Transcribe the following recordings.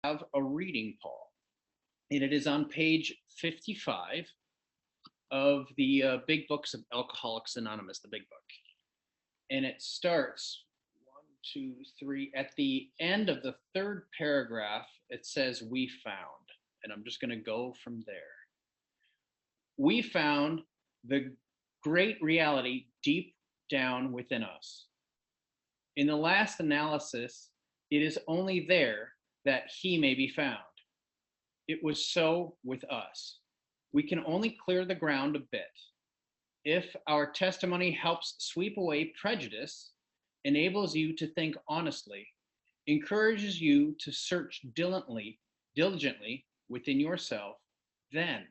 have a reading, Paul, and it is on page 55 of the Big Books of Alcoholics Anonymous, the Big Book. And it starts one, two, three. At the end of the third paragraph, it says, "We found." And I'm just going to go from there. We found the great reality deep down within us. In the last analysis, it is only there that he may be found. It was so with us. We can only clear the ground a bit. If our testimony helps sweep away prejudice, enables you to think honestly, encourages you to search diligently within yourself, then,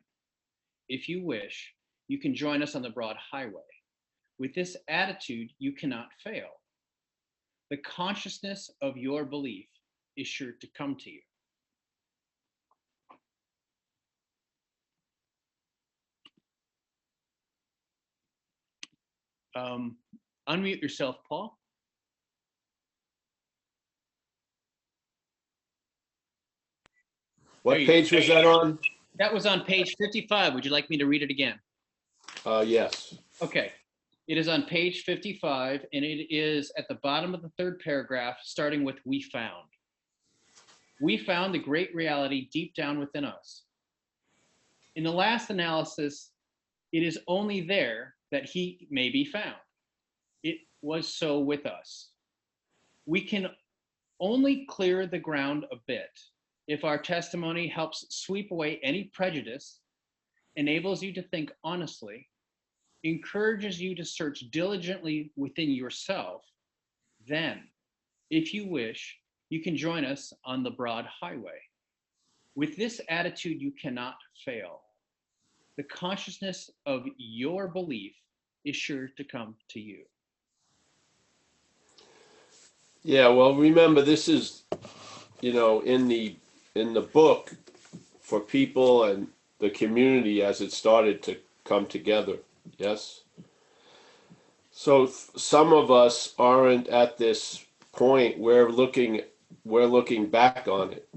if you wish, you can join us on the broad highway. With this attitude, you cannot fail. The consciousness of your belief is sure to come to you. Unmute yourself, Paul. What page was that on? That was on page 55. Would you like me to read it again? Yes. Okay. It is on page 55, and it is at the bottom of the third paragraph, starting with "We found." We found the great reality deep down within us. In the last analysis, it is only there that he may be found. It was so with us. We can only clear the ground a bit if our testimony helps sweep away any prejudice, enables you to think honestly, encourages you to search diligently within yourself, then, if you wish, you can join us on the broad highway. With this attitude, you cannot fail. The consciousness of your belief is sure to come to you. Yeah, well, remember, this is, in the book for people and the community as it started to come together. Yes. So some of us aren't at this point. We're looking back on it.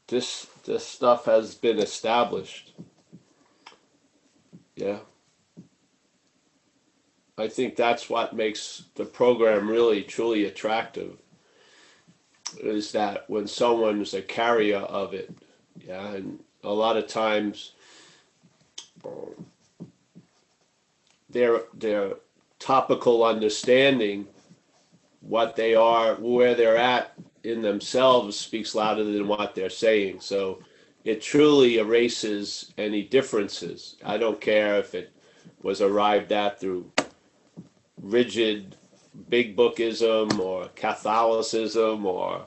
This stuff has been established. Yeah. I think that's what makes the program really truly attractive, is that when someone's a carrier of it, yeah, and a lot of times their topical understanding, what they are, where they're at in themselves, speaks louder than what they're saying. So it truly erases any differences. I don't care if it was arrived at through rigid big bookism or Catholicism, or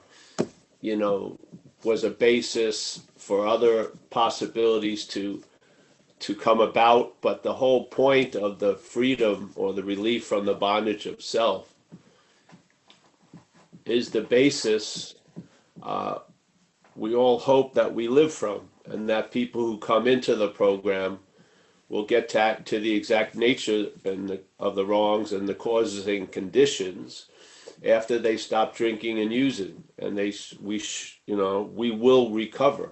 was a basis for other possibilities to come about. But the whole point of the freedom or the relief from the bondage of self is the basis we all hope that we live from, and that people who come into the program will get to the exact nature of the wrongs and the causes and conditions after they stop drinking and using, and we will recover.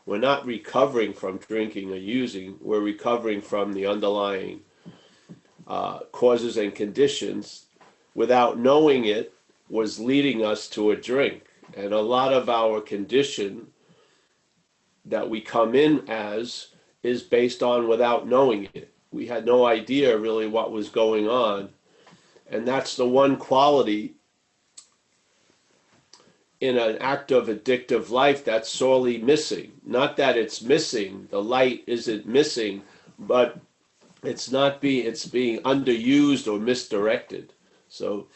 We're not recovering from drinking or using. We're recovering from the underlying causes and conditions. Without knowing it, was leading us to a drink. And a lot of our condition that we come in as is based on without knowing it. We had no idea really what was going on. And that's the one quality in an active addictive life that's sorely missing. Not that it's missing, the light isn't missing, but it's being underused or misdirected. So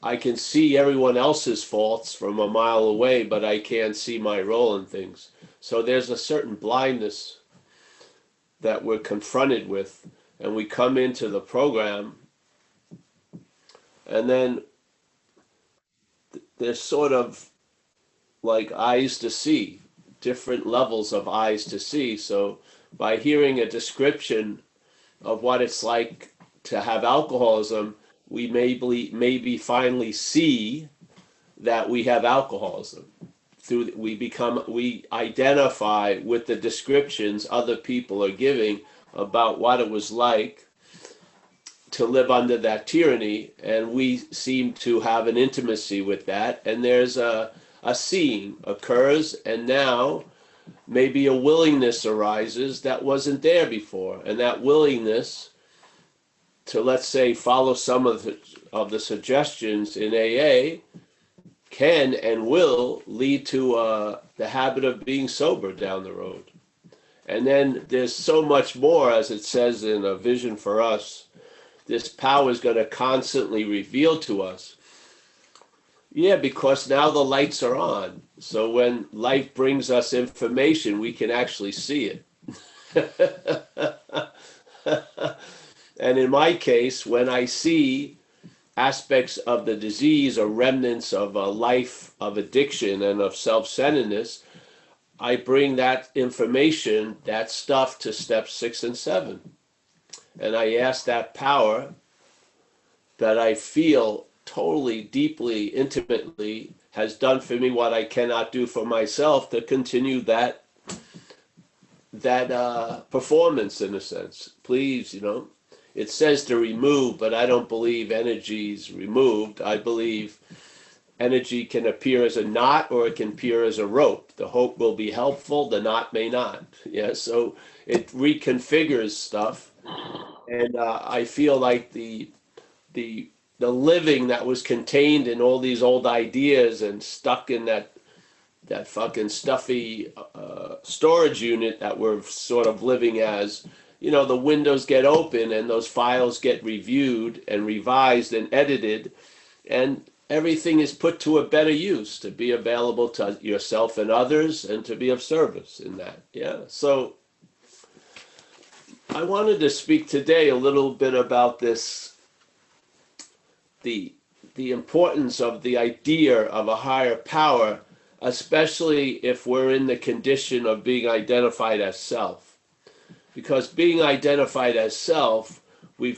I can see everyone else's faults from a mile away, but I can't see my role in things. So there's a certain blindness that we're confronted with, and we come into the program, and then there's sort of like eyes to see, different levels of eyes to see. So by hearing a description of what it's like to have alcoholism, we maybe finally see that we have alcoholism. we identify with the descriptions other people are giving about what it was like to live under that tyranny, and we seem to have an intimacy with that, and there's a seeing occurs, and now maybe a willingness arises that wasn't there before, and that willingness to, let's say, follow some of the suggestions in AA can and will lead to the habit of being sober down the road. And then there's so much more, as it says in A Vision for Us. This power is going to constantly reveal to us. Yeah, because now the lights are on. So when life brings us information, we can actually see it. And in my case, when I see aspects of the disease or remnants of a life of addiction and of self-centeredness, I bring that information, that stuff, to steps 6 and 7. And I ask that power that I feel totally, deeply, intimately has done for me what I cannot do for myself, to continue that performance, in a sense. Please, it says to remove, but I don't believe energy is removed. I believe energy can appear as a knot, or it can appear as a rope. The hope will be helpful, the knot may not. Yeah, so it reconfigures stuff. And I feel like the living that was contained in all these old ideas and stuck in that fucking stuffy storage unit that we're sort of living as, the windows get open and those files get reviewed and revised and edited, and everything is put to a better use to be available to yourself and others and to be of service in that. Yeah. So I wanted to speak today a little bit about this, the importance of the idea of a higher power, especially if we're in the condition of being identified as self. Because being identified as self, we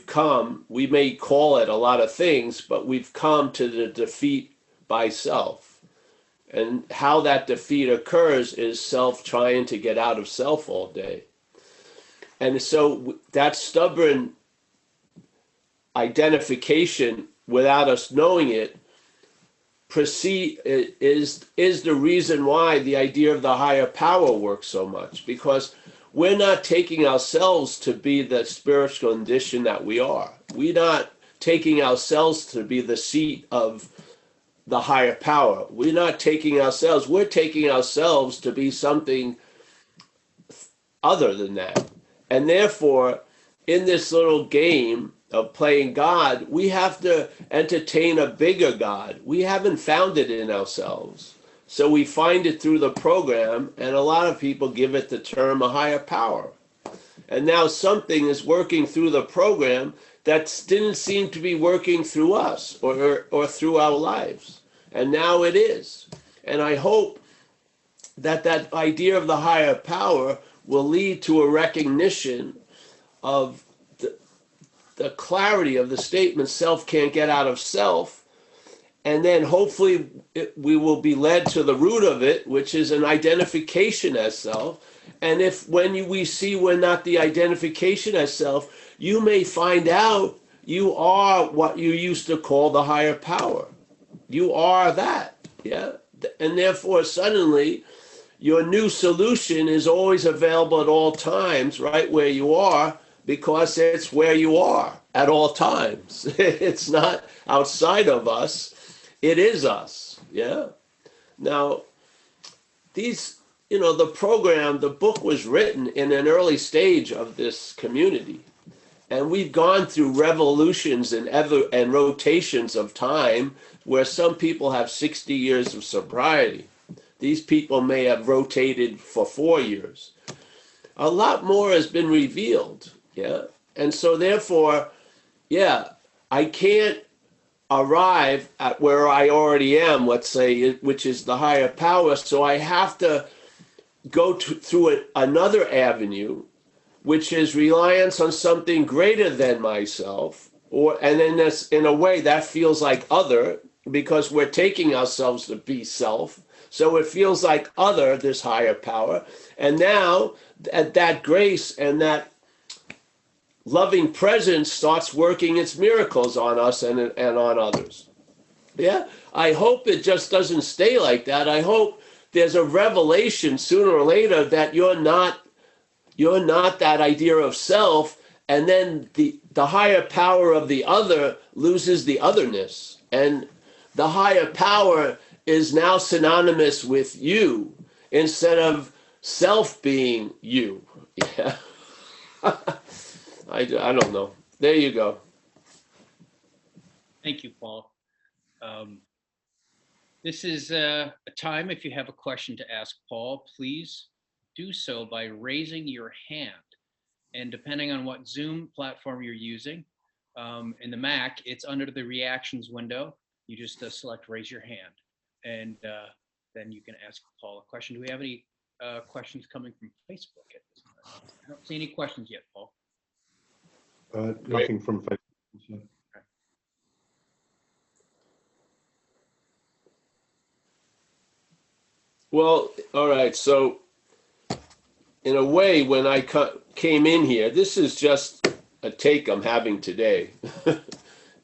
may call it a lot of things, but we've come to the defeat by self. And how that defeat occurs is self trying to get out of self all day. And so that stubborn identification, without us knowing it, is the reason why the idea of the higher power works so much, because we're not taking ourselves to be the spiritual condition that we are. We're not taking ourselves to be the seat of the higher power. We're not taking ourselves. We're taking ourselves to be something other than that. And therefore, in this little game of playing God, we have to entertain a bigger God. We haven't found it in ourselves. So we find it through the program, and a lot of people give it the term a higher power. And now something is working through the program that didn't seem to be working through us or through our lives. And now it is. And I hope that idea of the higher power will lead to a recognition of the clarity of the statement, self can't get out of self. And then hopefully we will be led to the root of it, which is an identification as self. And if we see we're not the identification as self, you may find out you are what you used to call the higher power. You are that, yeah? And therefore suddenly your new solution is always available at all times, right where you are, because it's where you are at all times. It's not outside of us. It is us, yeah? Now, the program, the book was written in an early stage of this community. And we've gone through revolutions and rotations of time where some people have 60 years of sobriety. These people may have rotated for 4 years. A lot more has been revealed, yeah? And so therefore, yeah, I can't arrive at where I already am, let's say, which is the higher power. So I have to go through another avenue, which is reliance on something greater than myself. And then in a way that feels like other, because we're taking ourselves to be self. So it feels like other, this higher power. And now that grace and that loving presence starts working its miracles on us and on others. Yeah, I hope it just doesn't stay like that. I hope there's a revelation sooner or later that you're not that idea of self, and then the higher power of the other loses the otherness, and the higher power is now synonymous with you instead of self being you. Yeah. I don't know. There you go. Thank you, Paul. This is a time, if you have a question to ask Paul, please do so by raising your hand. And depending on what Zoom platform you're using, in the Mac, it's under the reactions window. You just select raise your hand, and then you can ask Paul a question. Do we have any questions coming from Facebook at this time? I don't see any questions yet, Paul. Nothing from Facebook. So. Well, all right. So, in a way, when I came in here, this is just a take I'm having today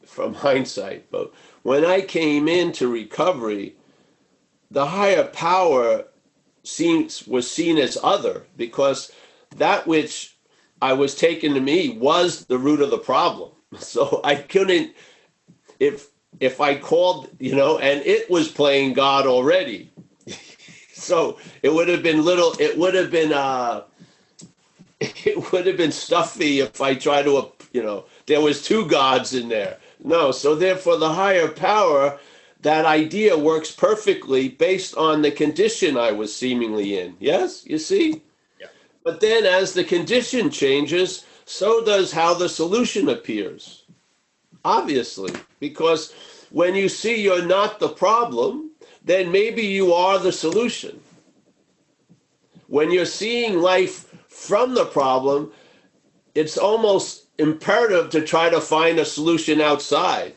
from hindsight. But when I came into recovery, the higher power was seen as other, because that which I was taken to me was the root of the problem. So I couldn't, if I called, and it was playing God already. So it would have been stuffy if I tried to, there was two gods in there. No, so therefore the higher power, that idea works perfectly based on the condition I was seemingly in. Yes, you see? Yeah. But then as the condition changes, so does how the solution appears. Obviously, because when you see you're not the problem, then maybe you are the solution. When you're seeing life from the problem, it's almost imperative to try to find a solution outside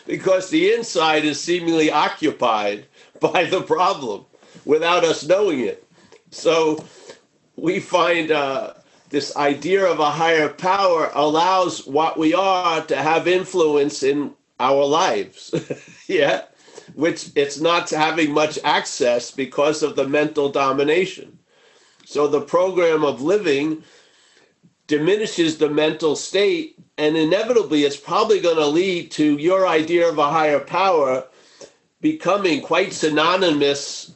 because the inside is seemingly occupied by the problem without us knowing it. So we find this idea of a higher power allows what we are to have influence in our lives. Yeah. Which it's not having much access because of the mental domination. So the program of living diminishes the mental state, and inevitably it's probably going to lead to your idea of a higher power becoming quite synonymous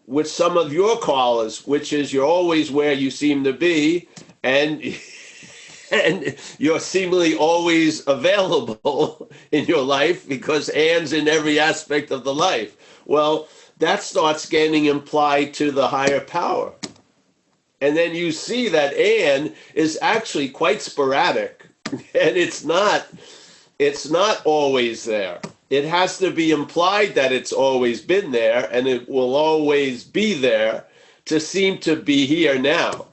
with some of your callers, which is you're always where you seem to be, and you're seemingly always available in your life because Anne's in every aspect of the life. Well, that starts getting implied to the higher power. And then you see that Anne is actually quite sporadic, and it's not always there. It has to be implied that it's always been there, and it will always be there to seem to be here now.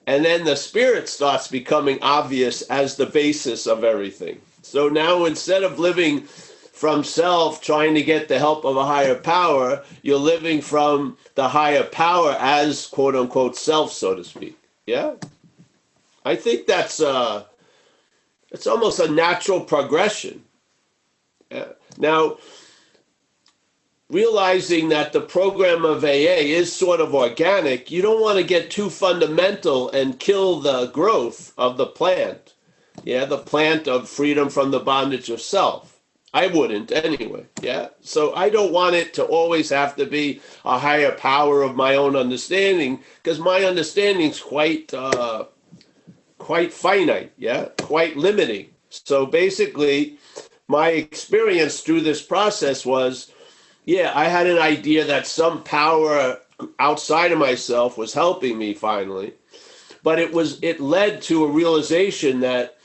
And then the spirit starts becoming obvious as the basis of everything. So now instead of living from self, trying to get the help of a higher power, you're living from the higher power as quote unquote self, so to speak. Yeah. I think it's almost a natural progression. Yeah. Now, realizing that the program of AA is sort of organic, you don't want to get too fundamental and kill the growth of the plant. Yeah, the plant of freedom from the bondage of self. I wouldn't anyway. Yeah. So I don't want it to always have to be a higher power of my own understanding, because my understanding is quite finite. Yeah. Quite limiting. So basically, my experience through this process was, yeah, I had an idea that some power outside of myself was helping me finally, but it led to a realization that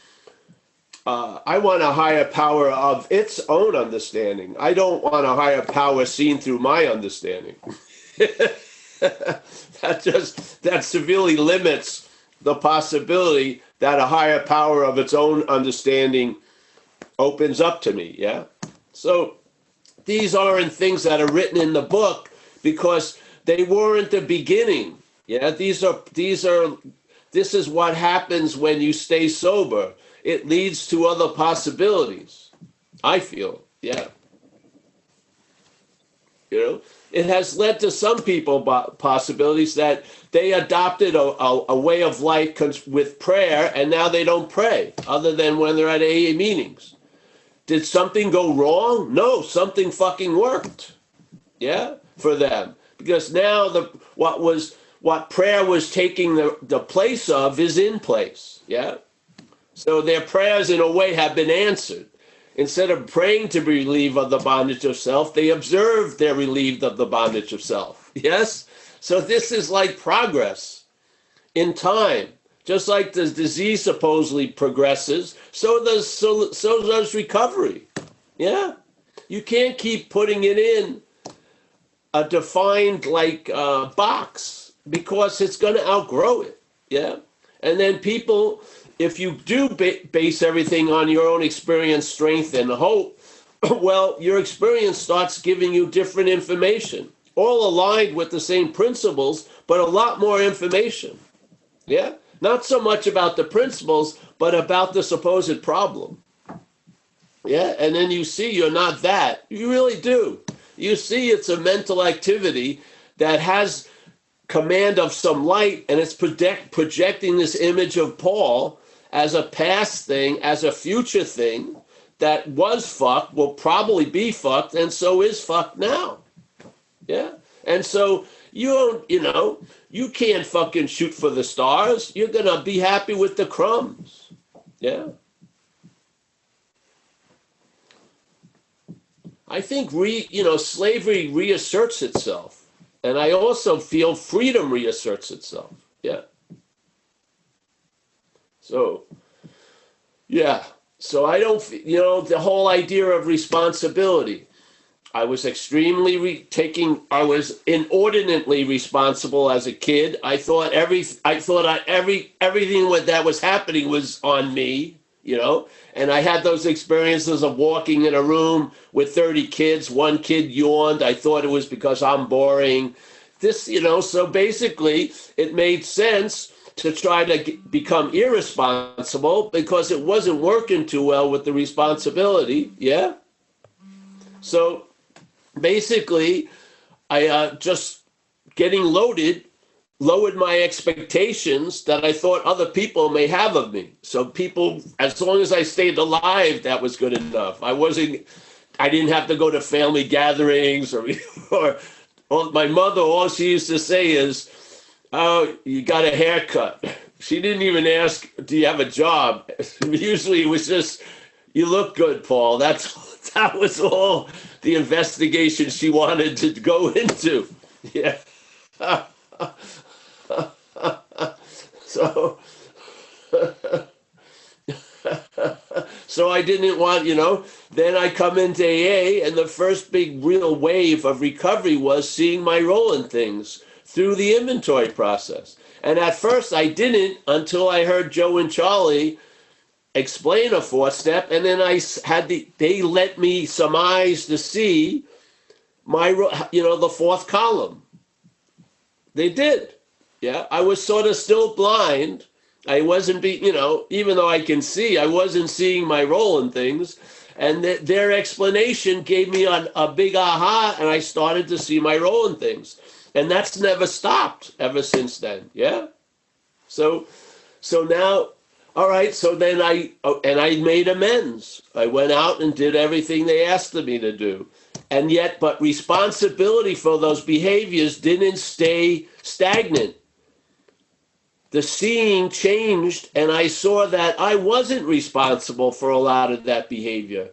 I want a higher power of its own understanding. I don't want a higher power seen through my understanding. That severely limits the possibility that a higher power of its own understanding opens up to me. Yeah. So these aren't things that are written in the book because they weren't the beginning. Yeah, this is what happens when you stay sober. It leads to other possibilities, I feel. Yeah. You know, it has led to some people possibilities that they adopted a way of life with prayer, and now they don't pray other than when they're at AA meetings. Did something go wrong? No, something fucking worked. Yeah, for them, because now what prayer was taking the place of is in place. Yeah, so their prayers in a way have been answered. Instead of praying to be relieved of the bondage of self, they observe they're relieved of the bondage of self. Yes? So this is like progress in time. Just like the disease supposedly progresses, so does recovery. Yeah? You can't keep putting it in a defined box because it's going to outgrow it. Yeah? And then people, if you do base everything on your own experience, strength, and hope, well, your experience starts giving you different information, all aligned with the same principles, but a lot more information. Yeah? Not so much about the principles, but about the supposed problem. Yeah? And then you see you're not that. You really do. You see it's a mental activity that has command of some light, and it's projecting this image of Paul as a past thing, as a future thing that was fucked, will probably be fucked, and so is fucked now. Yeah? And so you can't fucking shoot for the stars. You're going to be happy with the crumbs. Yeah? I think slavery reasserts itself. And I also feel freedom reasserts itself. Yeah. So, yeah. So I don't, the whole idea of responsibility. I was I was inordinately responsible as a kid. I thought everything that was happening was on me, and I had those experiences of walking in a room with 30 kids. One kid yawned. I thought it was because I'm boring. So basically it made sense to try to become irresponsible because it wasn't working too well with the responsibility. Yeah. So basically, I just getting lowered my expectations that I thought other people may have of me. So people, as long as I stayed alive, that was good enough. I didn't have to go to family gatherings or my mother, all she used to say is, "Oh, you got a haircut." She didn't even ask, "Do you have a job?" Usually it was just, "You look good, Paul." That was all the investigation she wanted to go into. Yeah. So I didn't want, then I come into AA, and the first big real wave of recovery was seeing my role in things through the inventory process. And at first I didn't until I heard Joe and Charlie explain a fourth step, and then they let me some eyes to see my, the fourth column. They did. Yeah, I was sort of still blind. I wasn't even though I can see, I wasn't seeing my role in things. And their explanation gave me a big aha, and I started to see my role in things. And that's never stopped ever since then. Yeah. So now, all right. So then I made amends. I went out and did everything they asked me to do. But responsibility for those behaviors didn't stay stagnant. The seeing changed, and I saw that I wasn't responsible for a lot of that behavior.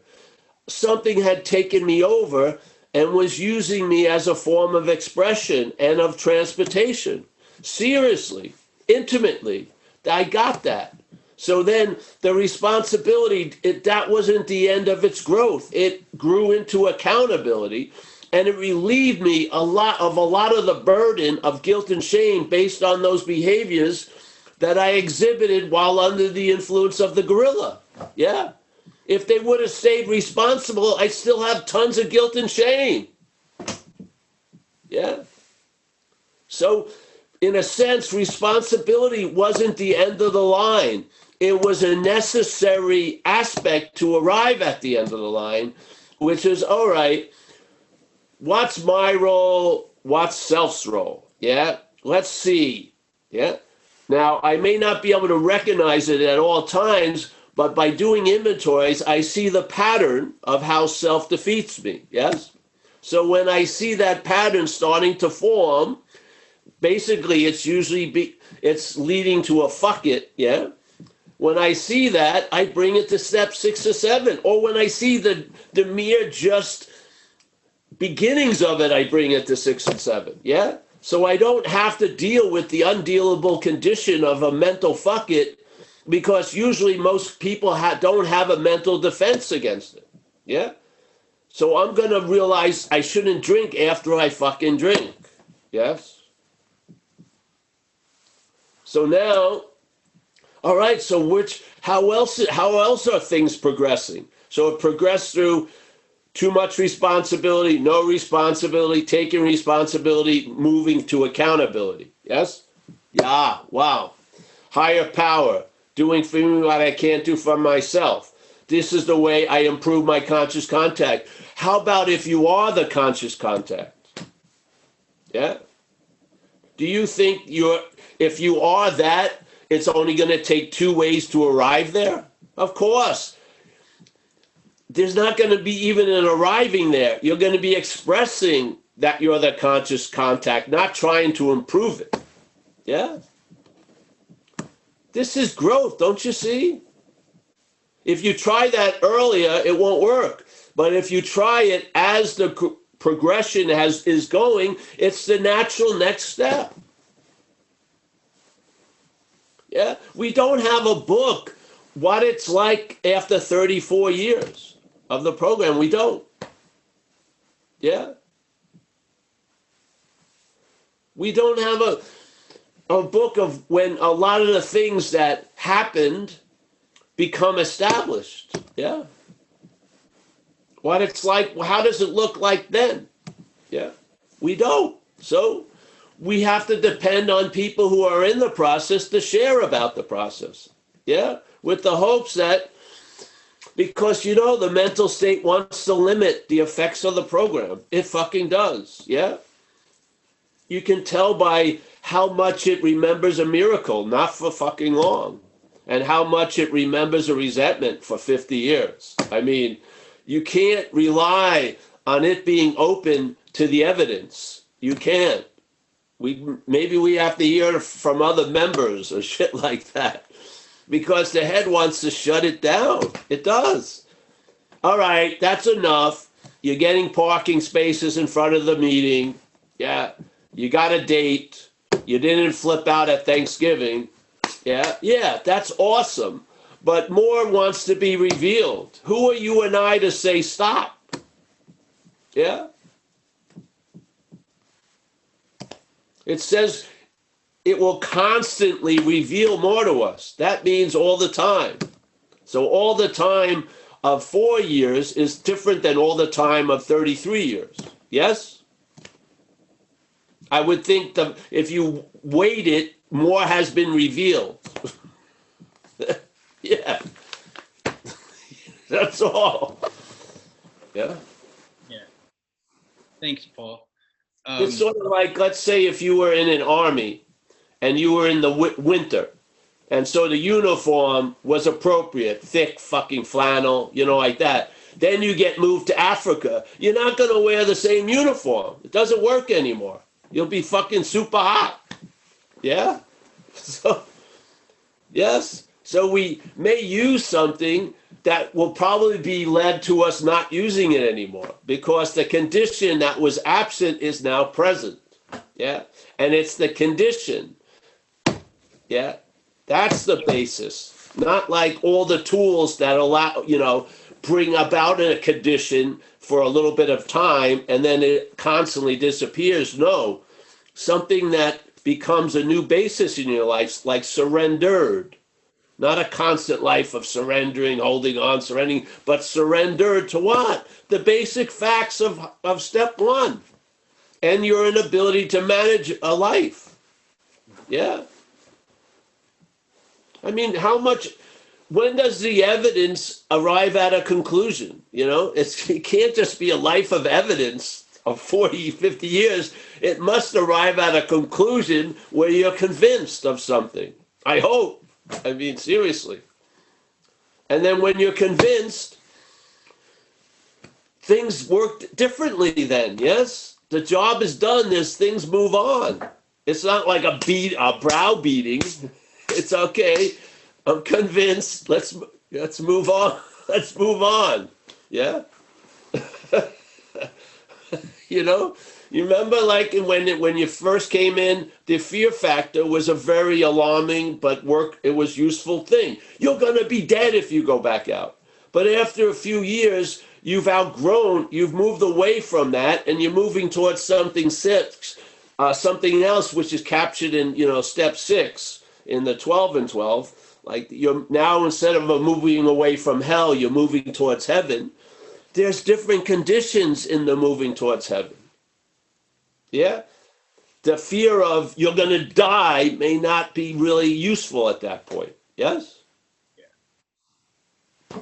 Something had taken me over and was using me as a form of expression and of transportation. Seriously, intimately, I got that. So then the responsibility, that wasn't the end of its growth. It grew into accountability, and it relieved me a lot of the burden of guilt and shame based on those behaviors that I exhibited while under the influence of the gorilla. Yeah. If they would have stayed responsible, I still have tons of guilt and shame. Yeah. So, in a sense, responsibility wasn't the end of the line. It was a necessary aspect to arrive at the end of the line, which is, all right, what's my role? What's self's role? Yeah. Let's see. Yeah. Now, I may not be able to recognize it at all times, but by doing inventories, I see the pattern of how self defeats me. Yes. So when I see that pattern starting to form, basically it's usually it's leading to a fuck it. Yeah. When I see that, I bring it to step 6 or 7. Or when I see the mere just beginnings of it, I bring it to 6 and 7. Yeah. So I don't have to deal with the undealable condition of a mental fuck it, because usually most people don't have a mental defense against it. Yeah. So I'm going to realize I shouldn't drink after I fucking drink. Yes. So now, all right, so how else are things progressing? So it progressed through too much responsibility, no responsibility, taking responsibility, moving to accountability. Yes? Yeah, wow. Higher power, doing for me what I can't do for myself. This is the way I improve my conscious contact. How about if you are the conscious contact? Yeah? Do you think if you are that, it's only going to take 2 ways to arrive there? Of course. There's not going to be even an arriving there. You're going to be expressing that you're the conscious contact, not trying to improve it. Yeah? This is growth, don't you see? If you try that earlier, it won't work. But if you try it as the progression is going, it's the natural next step. Yeah? We don't have a book, what it's like after 34 years of the program. We don't. Yeah? We don't have a book of when a lot of the things that happened become established. Yeah? What it's like, how does it look like then? Yeah? We don't. So we have to depend on people who are in the process to share about the process. Yeah? With the hopes that, because the mental state wants to limit the effects of the program. It fucking does. Yeah? You can tell by how much it remembers a miracle, not for fucking long, and how much it remembers a resentment for 50 years. I mean, you can't rely on it being open to the evidence. You can't. Maybe we have to hear from other members or shit like that, because the head wants to shut it down. It does. All right, that's enough. You're getting parking spaces in front of the meeting. Yeah. You got a date. You didn't flip out at Thanksgiving. Yeah, that's awesome. But more wants to be revealed. Who are you and I to say stop? Yeah? It says it will constantly reveal more to us. That means all the time. So all the time of 4 years is different than all the time of 33 years. Yes? I would think that if you wait it, more has been revealed. Yeah. That's all. Yeah. Yeah. Thanks, Paul. It's sort of like, let's say if you were in an army and you were in the winter, and so the uniform was appropriate, thick fucking flannel, like that. Then you get moved to Africa. You're not going to wear the same uniform. It doesn't work anymore. You'll be fucking super hot. Yeah? So, yes. So we may use something that will probably be led to us not using it anymore, because the condition that was absent is now present. Yeah? And it's the condition. Yeah? That's the basis. Not like all the tools that allow, bring about a condition for a little bit of time and then it constantly disappears. No, something that becomes a new basis in your life, like surrendered. Not a constant life of surrendering, holding on, surrendering, but surrender to what? The basic facts of step one and your inability to manage a life. Yeah. I mean, when does the evidence arrive at a conclusion? It can't just be a life of evidence of 40, 50 years. It must arrive at a conclusion where you're convinced of something. I hope. I mean, seriously. And then when you're convinced, things work differently then, yes? The job is done, things move on. It's not like a brow beating. It's okay. I'm convinced. Let's move on. Let's move on. Yeah? You remember like when you first came in, the fear factor was a very alarming but it was useful thing. You're going to be dead if you go back out. But after a few years, you've moved away from that, and you're moving towards something else, which is captured in, step 6 in the 12 and 12. Like you're now, instead of moving away from hell, you're moving towards heaven. There's different conditions in the moving towards heaven. Yeah? The fear of you're going to die may not be really useful at that point. Yes? Yeah.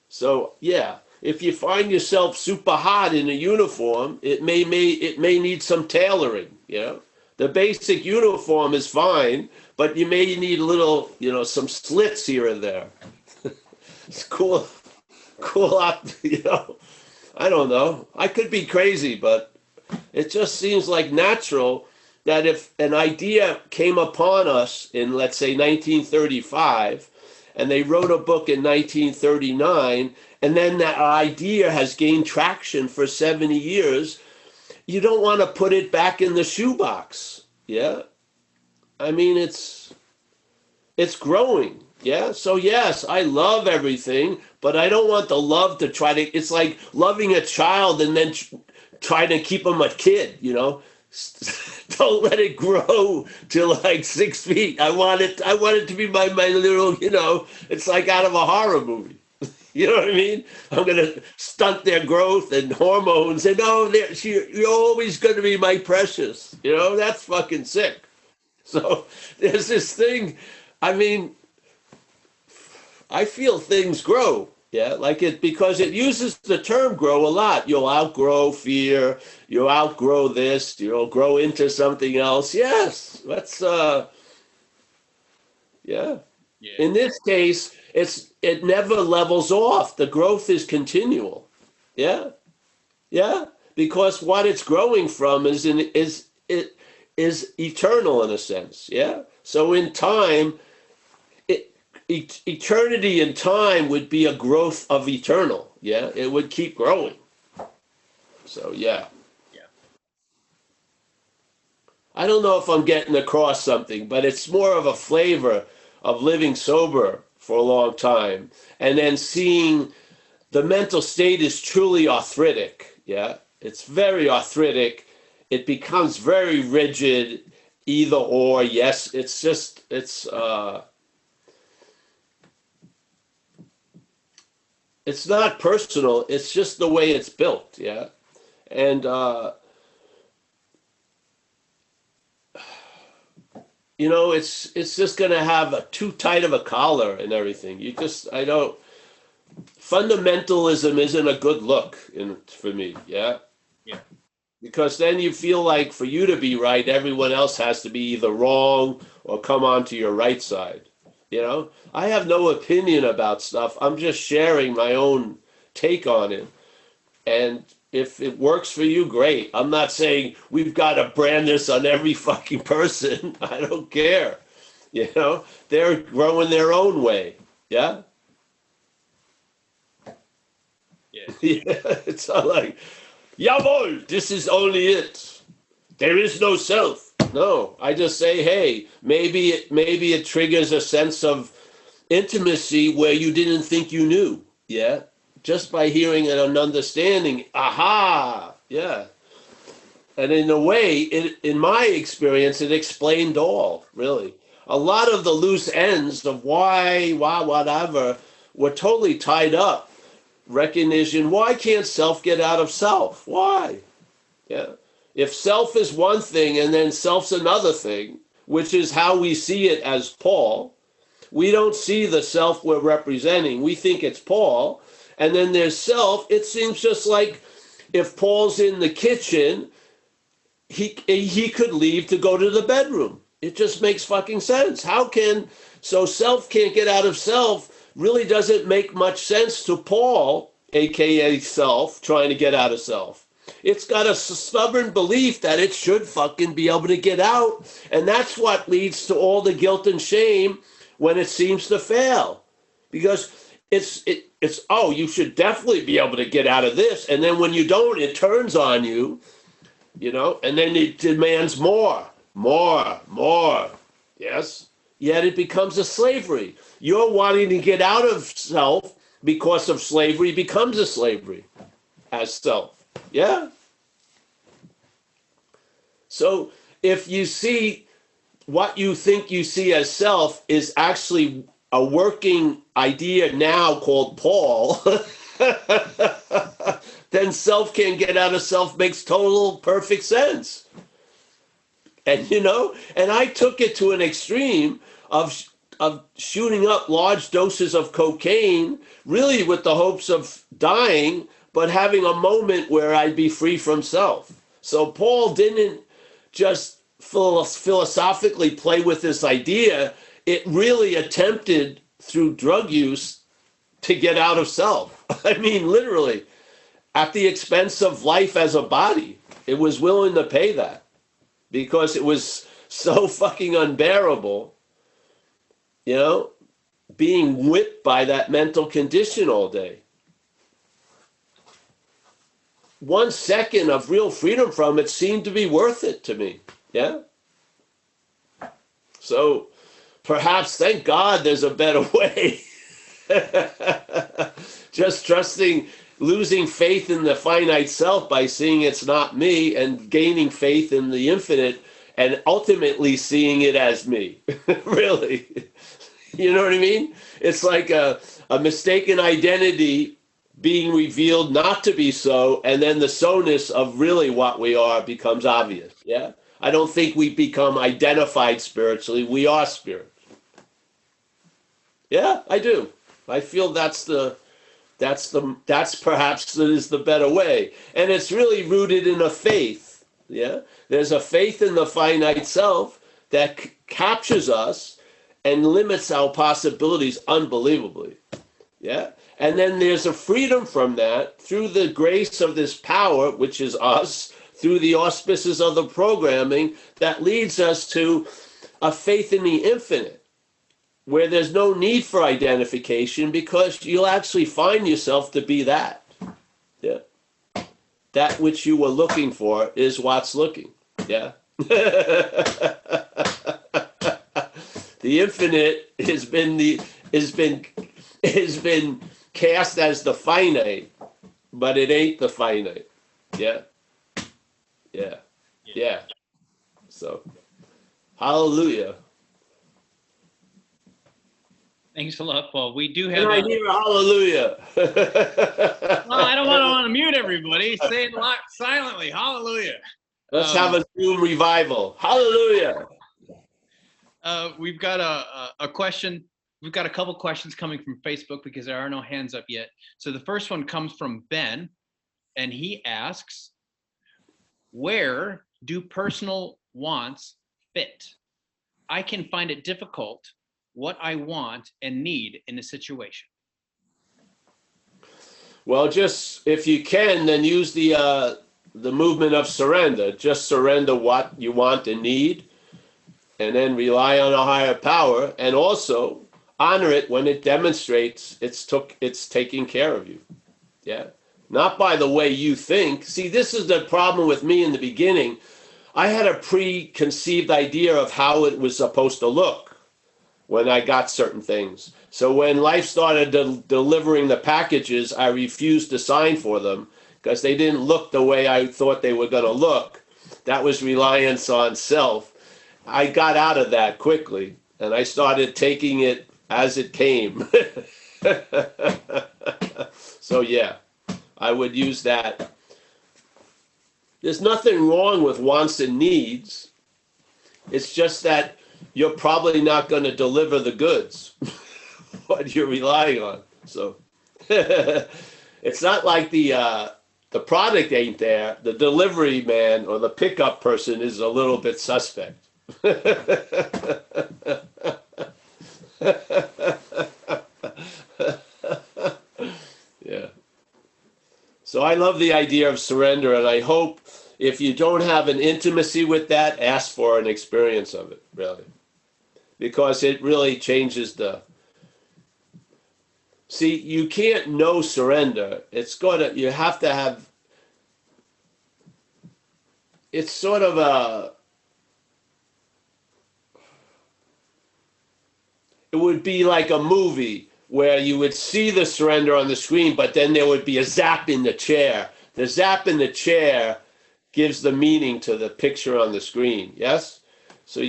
So, yeah, if you find yourself super hot in a uniform, it may need some tailoring, The basic uniform is fine, but you may need a little, some slits here and there. It's cool up, I don't know. I could be crazy, but it just seems like natural that if an idea came upon us in, let's say, 1935, and they wrote a book in 1939, and then that idea has gained traction for 70 years, you don't want to put it back in the shoebox. Yeah? I mean, it's growing. Yeah. So yes, I love everything, but I don't want the love to it's like loving a child and then trying to keep them a kid, Don't let it grow to like 6 feet. I want it to be my little, it's like out of a horror movie. You know what I mean? I'm going to stunt their growth and hormones and you're always going to be my precious. That's fucking sick. So there's this thing, I mean, I feel things grow, because it uses the term grow a lot. You'll outgrow fear, you'll outgrow this, you'll grow into something else. Yes, that's, yeah. In this case, it never levels off. The growth is continual. Yeah, because what it's growing from is eternal in a sense. Yeah, so in time, eternity and time would be a growth of eternal. Yeah, it would keep growing. So yeah. I don't know if I'm getting across something, but it's more of a flavor of living sober for a long time and then seeing the mental state is truly arthritic. Yeah, it's very arthritic. It becomes very rigid, either or. Yes, it's not personal. It's just the way it's built. Yeah, and it's just going to have too tight of a collar and everything. Fundamentalism isn't a good look for me. Yeah. Yeah. Because then you feel like for you to be right, everyone else has to be either wrong or come onto your right side. I have no opinion about stuff. I'm just sharing my own take on it. And if it works for you, great. I'm not saying we've got to brand this on every fucking person. I don't care. They're growing their own way. Yeah? Yeah. It's not like, jawohl, this is only it. There is no self. No, I just say, hey, maybe it triggers a sense of intimacy where you didn't think you knew. Yeah? Just by hearing and an understanding, aha, yeah. And in a way, in my experience, it explained all, really. a lot of the loose ends of why, whatever, were totally tied up. Recognition, why can't self get out of self? Why? Yeah. If self is one thing and then self's another thing, which is how we see it as Paul, we don't see the self we're representing. We think it's Paul. And then there's self. It seems just like if Paul's in the kitchen, he could leave to go to the bedroom. It just makes fucking sense. So self can't get out of self really doesn't make much sense to Paul, aka self, trying to get out of self. It's got a stubborn belief that it should fucking be able to get out. And that's what leads to all the guilt and shame when it seems to fail. Because it's oh, you should definitely be able to get out of this. And then when you don't, it turns on you, and then it demands more. Yes? Yet it becomes a slavery. You're wanting to get out of self because of slavery becomes a slavery as self. Yeah? So if you see what you think you see as self is actually a working idea now called Paul, then self can't get out of self makes total perfect sense. And and I took it to an extreme of shooting up large doses of cocaine, really with the hopes of dying, but having a moment where I'd be free from self. So Paul didn't just philosophically play with this idea. It really attempted through drug use to get out of self. I mean, literally, at the expense of life as a body. It was willing to pay that because it was so fucking unbearable, being whipped by that mental condition all day. 1 second of real freedom from it seemed to be worth it to me. Yeah. So perhaps, thank God, there's a better way. Just trusting, losing faith in the finite self by seeing it's not me and gaining faith in the infinite and ultimately seeing it as me. Really. You know what I mean? It's like a mistaken identity being revealed not to be so, and then the so-ness of really what we are becomes obvious. Yeah? I don't think we become identified spiritually. We are spirit. Yeah, I do. I feel that's perhaps the better way. And it's really rooted in a faith. Yeah? There's a faith in the finite self that captures us and limits our possibilities unbelievably. Yeah? And then there's a freedom from that through the grace of this power, which is us, through the auspices of the programming that leads us to a faith in the infinite, where there's no need for identification because you'll actually find yourself to be that. Yeah. That which you were looking for is what's looking. Yeah. The infinite has been cast as the finite, but it ain't the finite. Yeah. Yeah. Yeah. So, hallelujah. Thanks a lot, Paul. We do have. Can I hear a hallelujah? Well, I don't want to mute everybody. Say it silently. Hallelujah. Let's have a Zoom revival. Hallelujah. We've got a question. We've got a couple questions coming from Facebook because there are no hands up yet. So the first one comes from Ben, and he asks, where do personal wants fit? I can find it difficult what I want and need in a situation. Well, just if you can, then use the movement of surrender. Just surrender what you want and need, and then rely on a higher power, and also honor it when it demonstrates it's taking care of you. Yeah, not by the way you think. See, this is the problem with me in the beginning. I had a preconceived idea of how it was supposed to look when I got certain things. So when life started delivering the packages, I refused to sign for them because they didn't look the way I thought they were going to look. That was reliance on self. I got out of that quickly. and I started taking it as it came. So yeah, I would use that. There's nothing wrong with wants and needs. It's just that you're probably not going to deliver the goods what you're relying on. So it's not like the product ain't there. The delivery man or the pickup person is a little bit suspect. Yeah. So I love the idea of surrender, and I hope if you don't have an intimacy with that, ask for an experience of it, really. Because it really changes the... See, you can't know surrender. You have to have... It's sort of it would be like a movie where you would see the surrender on the screen, but then there would be a zap in the chair. The zap in the chair gives the meaning to the picture on the screen. Yes? So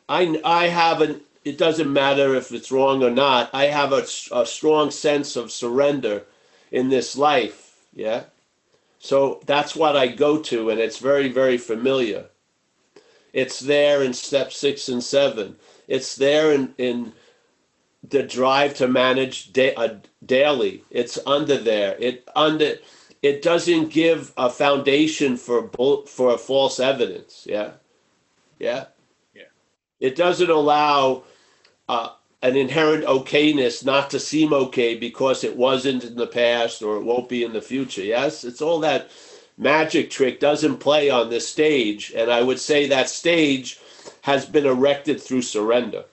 I have it doesn't matter if it's wrong or not. I have a strong sense of surrender in this life. Yeah? So that's what I go to, and it's very, very familiar. It's there in step 6 and 7. It's there in the drive to manage daily. It's under there. It doesn't give a foundation for a false evidence. Yeah, yeah, Yeah. It doesn't allow an inherent okayness not to seem okay because it wasn't in the past or it won't be in the future. Yes, it's all that magic trick doesn't play on this stage, and I would say that stage has been erected through surrender.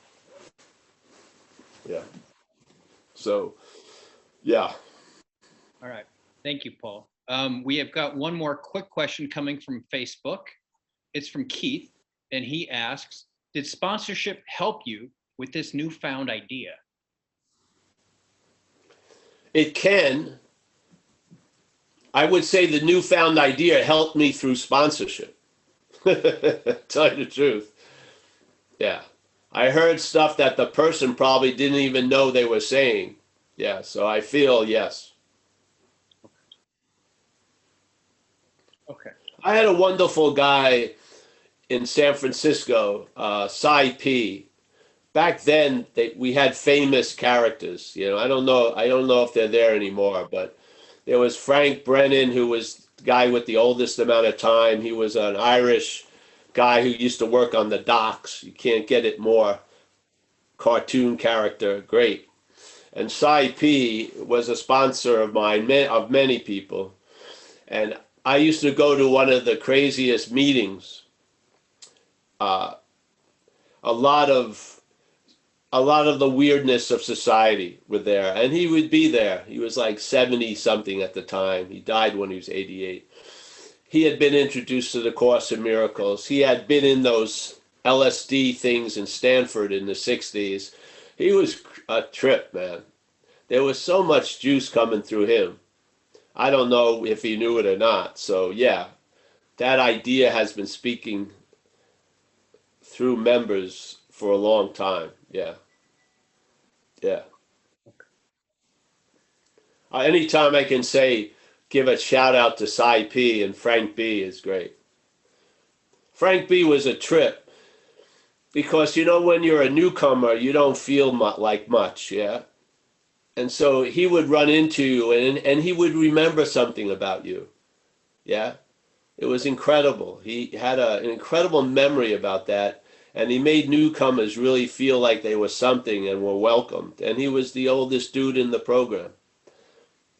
Yeah. So, yeah. All right. Thank you, Paul. We have got one more quick question coming from Facebook. It's from Keith, and he asks, did sponsorship help you with this newfound idea? It can. I would say the newfound idea helped me through sponsorship. Tell you the truth. Yeah. I heard stuff that the person probably didn't even know they were saying. Yeah, so I feel yes. Okay. I had a wonderful guy in San Francisco, Cy P. Back then, we had famous characters. I don't know if they're there anymore, but there was Frank Brennan, who was the guy with the oldest amount of time. He was an Irish guy who used to work on the docks. You can't get it more. Cartoon character, great. And Cy P was a sponsor of mine, of many people. And I used to go to one of the craziest meetings. A lot of the weirdness of society were there, and he would be there. He was like 70 something at the time. He died when he was 88. He had been introduced to the Course in Miracles. He had been in those LSD things in Stanford in the 60s. He was a trip, man. There was so much juice coming through him. I don't know if he knew it or not. So yeah, that idea has been speaking through members for a long time. Yeah. Yeah. Anytime I can give a shout out to Cy P, and Frank B is great. Frank B was a trip because, when you're a newcomer, you don't feel like much, yeah? And so he would run into you and he would remember something about you, yeah? It was incredible. He had an incredible memory about that, and he made newcomers really feel like they were something and were welcomed. And he was the oldest dude in the program.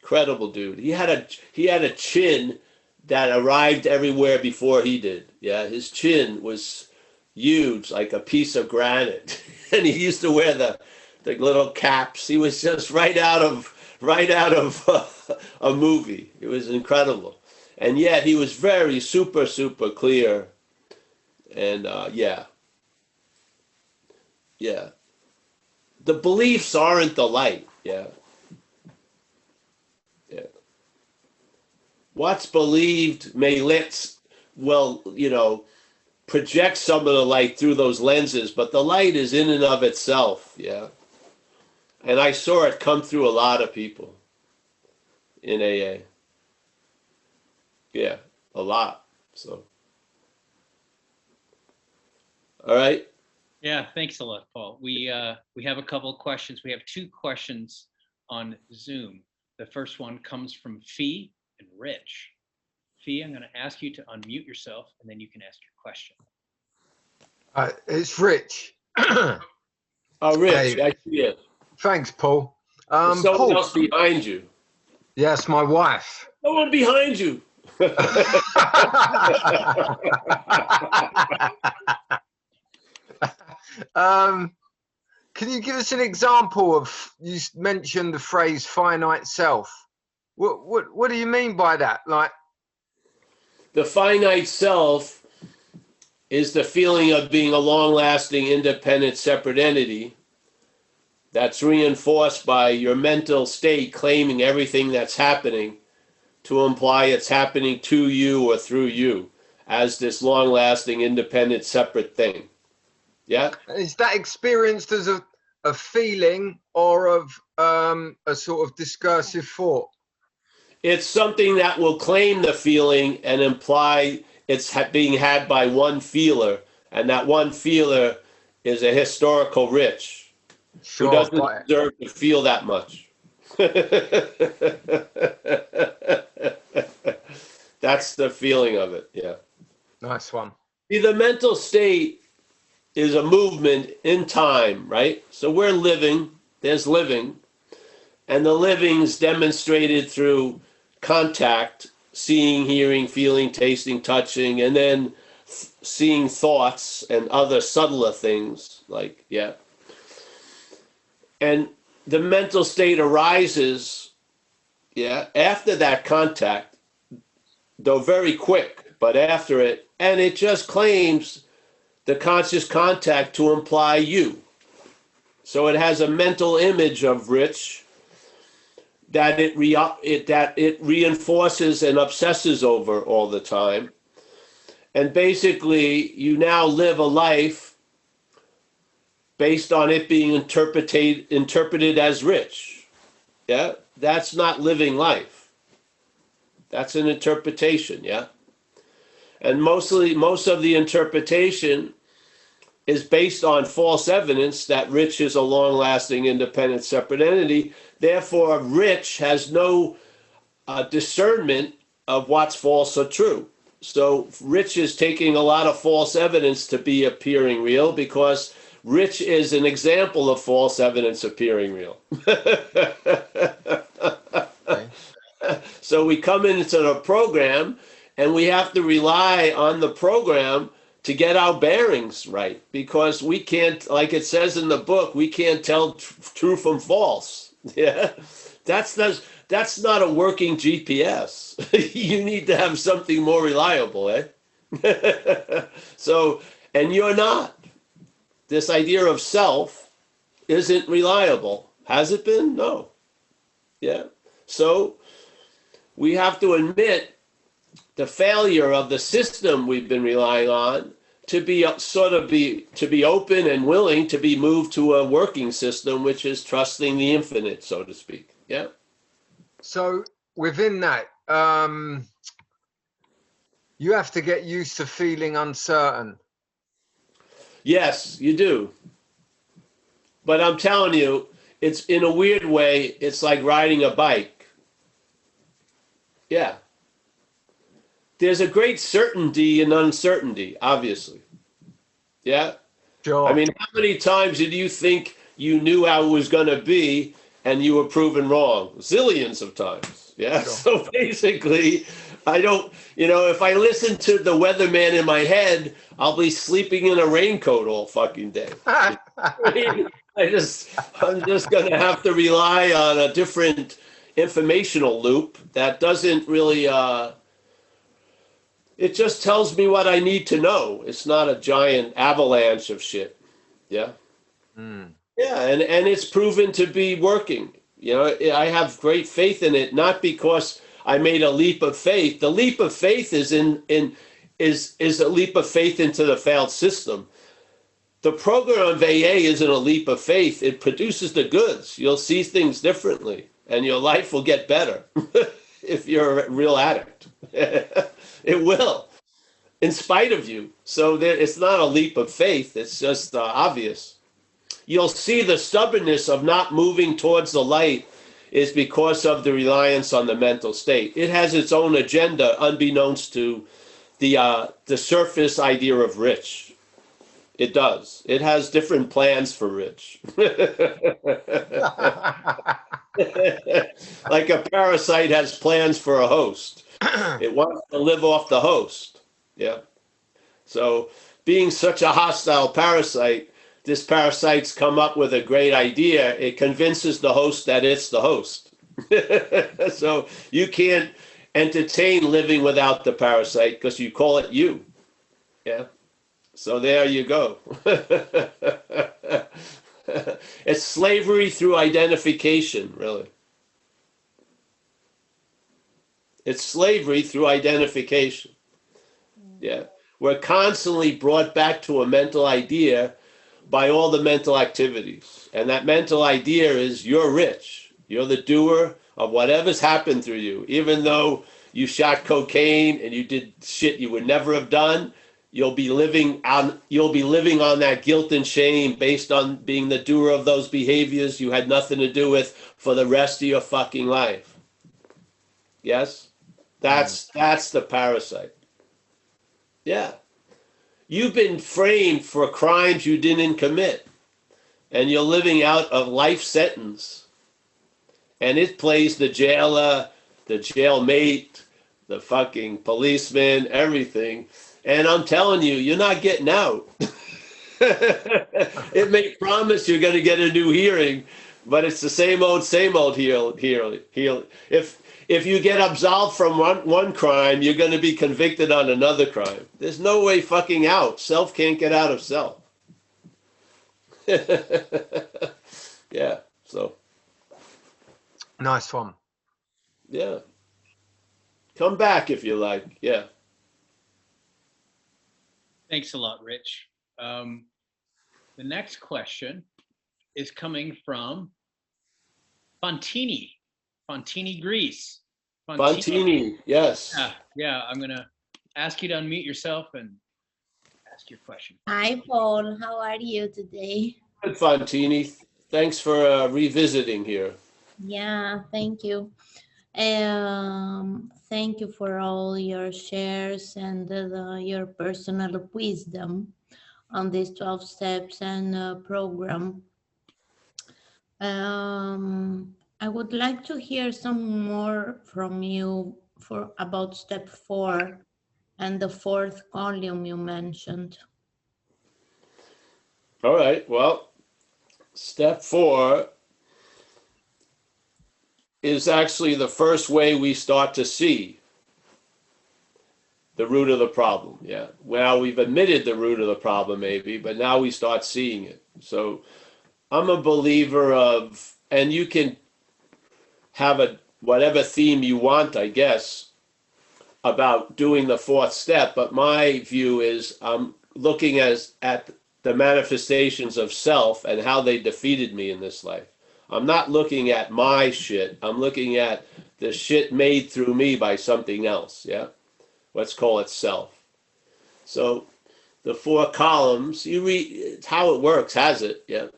Incredible dude. He had a chin that arrived everywhere before he did. Yeah, his chin was huge, like a piece of granite. And he used to wear the little caps. He was just right out of a movie. It was incredible. And yet he was very super, super clear. And yeah. Yeah. The beliefs aren't the light. Yeah. Yeah. What's believed may project some of the light through those lenses, but the light is in and of itself. Yeah. And I saw it come through a lot of people in AA. Yeah, a lot. So, all right. Yeah, thanks a lot, Paul. We have a couple of questions. We have 2 questions on Zoom. The first one comes from Fee and Rich. Fee, I'm going to ask you to unmute yourself, and then you can ask your question. It's Rich. Oh, Rich, Hey, I see it. thanks, Paul. There's someone Paul, else behind you. yes, my wife. Someone behind you. Can you give us an example of, you mentioned the phrase finite self. What do you mean by that? Like, The finite self is the feeling of being a long-lasting, independent, separate entity that's reinforced by your mental state claiming everything that's happening to imply it's happening to you or through you as this long-lasting, independent, separate thing. Yeah? is that experienced as a feeling or of a sort of discursive thought? It's something that will claim the feeling and imply it's being had by one feeler, and that one feeler is a historical Rich who Sure, doesn't got it. deserve to feel that much. That's the feeling of it, yeah. Nice one. See, the mental state is a movement in time, right? So we're living, there's living, and the living's demonstrated through contact, seeing, hearing, feeling, tasting, touching, and then seeing thoughts and other subtler things, like, yeah. And the mental state arises, yeah, after that contact, though very quick, but after it, and it just claims the conscious contact to imply you. So it has a mental image of Rich that it reinforces and obsesses over all the time. And basically, you now live a life based on it being interpreted as Rich. Yeah, that's not living life. That's an interpretation, yeah? And most of the interpretation is based on false evidence that Rich is a long-lasting, independent, separate entity. Therefore, Rich has no discernment of what's false or true. So Rich is taking a lot of false evidence to be appearing real because Rich is an example of false evidence appearing real. Okay. So we come into the program and we have to rely on the program to get our bearings right, because we can't, like it says in the book, we can't tell true from false. Yeah, that's not a working GPS. You need to have something more reliable, eh? So, and you're not. This idea of self isn't reliable. Has it been? No. Yeah. So we have to admit the failure of the system we've been relying on to be open and willing to be moved to a working system, which is trusting the infinite, so to speak. Yeah. So within that, you have to get used to feeling uncertain. Yes, you do. But I'm telling you, it's in a weird way, it's like riding a bike. Yeah. There's a great certainty in uncertainty, obviously. Yeah? Sure. I mean, how many times did you think you knew how it was going to be and you were proven wrong? Zillions of times. Yeah? Sure. So basically, I don't, if I listen to the weatherman in my head, I'll be sleeping in a raincoat all fucking day. I'm just going to have to rely on a different informational loop that doesn't really, it just tells me what I need to know. It's not a giant avalanche of shit. Yeah. Mm. Yeah. And it's proven to be working. I have great faith in it, not because I made a leap of faith. The leap of faith is in is a leap of faith into the failed system. The program of AA isn't a leap of faith. It produces the goods. You'll see things differently, and your life will get better if you're a real addict. It will, in spite of you. So it's not a leap of faith. It's just obvious. You'll see the stubbornness of not moving towards the light is because of the reliance on the mental state. It has its own agenda, unbeknownst to the surface idea of Rich. It does. It has different plans for Rich. Like a parasite has plans for a host. It wants to live off the host. Yeah. So being such a hostile parasite, this parasite's come up with a great idea. It convinces the host that it's the host. So you can't entertain living without the parasite because you call it you. Yeah. So there you go. It's slavery through identification, really. It's slavery through identification. Yeah. We're constantly brought back to a mental idea by all the mental activities. And that mental idea is you're rich. You're the doer of whatever's happened through you. Even though you shot cocaine and you did shit you would never have done, you'll be living on that guilt and shame based on being the doer of those behaviors you had nothing to do with for the rest of your fucking life. Yes? That's the parasite. Yeah. You've been framed for crimes you didn't commit, and you're living out a life sentence. And it plays the jailer, the jailmate, the fucking policeman, everything. And I'm telling you, you're not getting out. It may promise you're going to get a new hearing, but it's the same old hearing. If you get absolved from one crime, you're going to be convicted on another crime. There's no way fucking out. Self can't get out of self. Yeah, so. Nice one. Yeah. Come back if you like, yeah. Thanks a lot, Rich. The next question is coming from Fontini, Greece. Fontini, yes. Yeah, I'm going to ask you to unmute yourself and ask your question. Hi, Paul. How are you today? Good, Fontini. Thanks for revisiting here. Yeah, thank you. Thank you for all your shares and your personal wisdom on these 12 steps and program. I would like to hear some more from you about step 4 and the 4th column you mentioned. All right, well, step 4 is actually the first way we start to see the root of the problem. Yeah. Well, we've admitted the root of the problem maybe, but now we start seeing it. So I'm a believer of, and you can have whatever theme you want, I guess, about doing the 4th step, but my view is I'm looking at the manifestations of self and how they defeated me in this life. I'm not looking at my shit. I'm looking at the shit made through me by something else, yeah? Let's call it self. So the 4 columns, you read, it's how it works, has it? Yeah.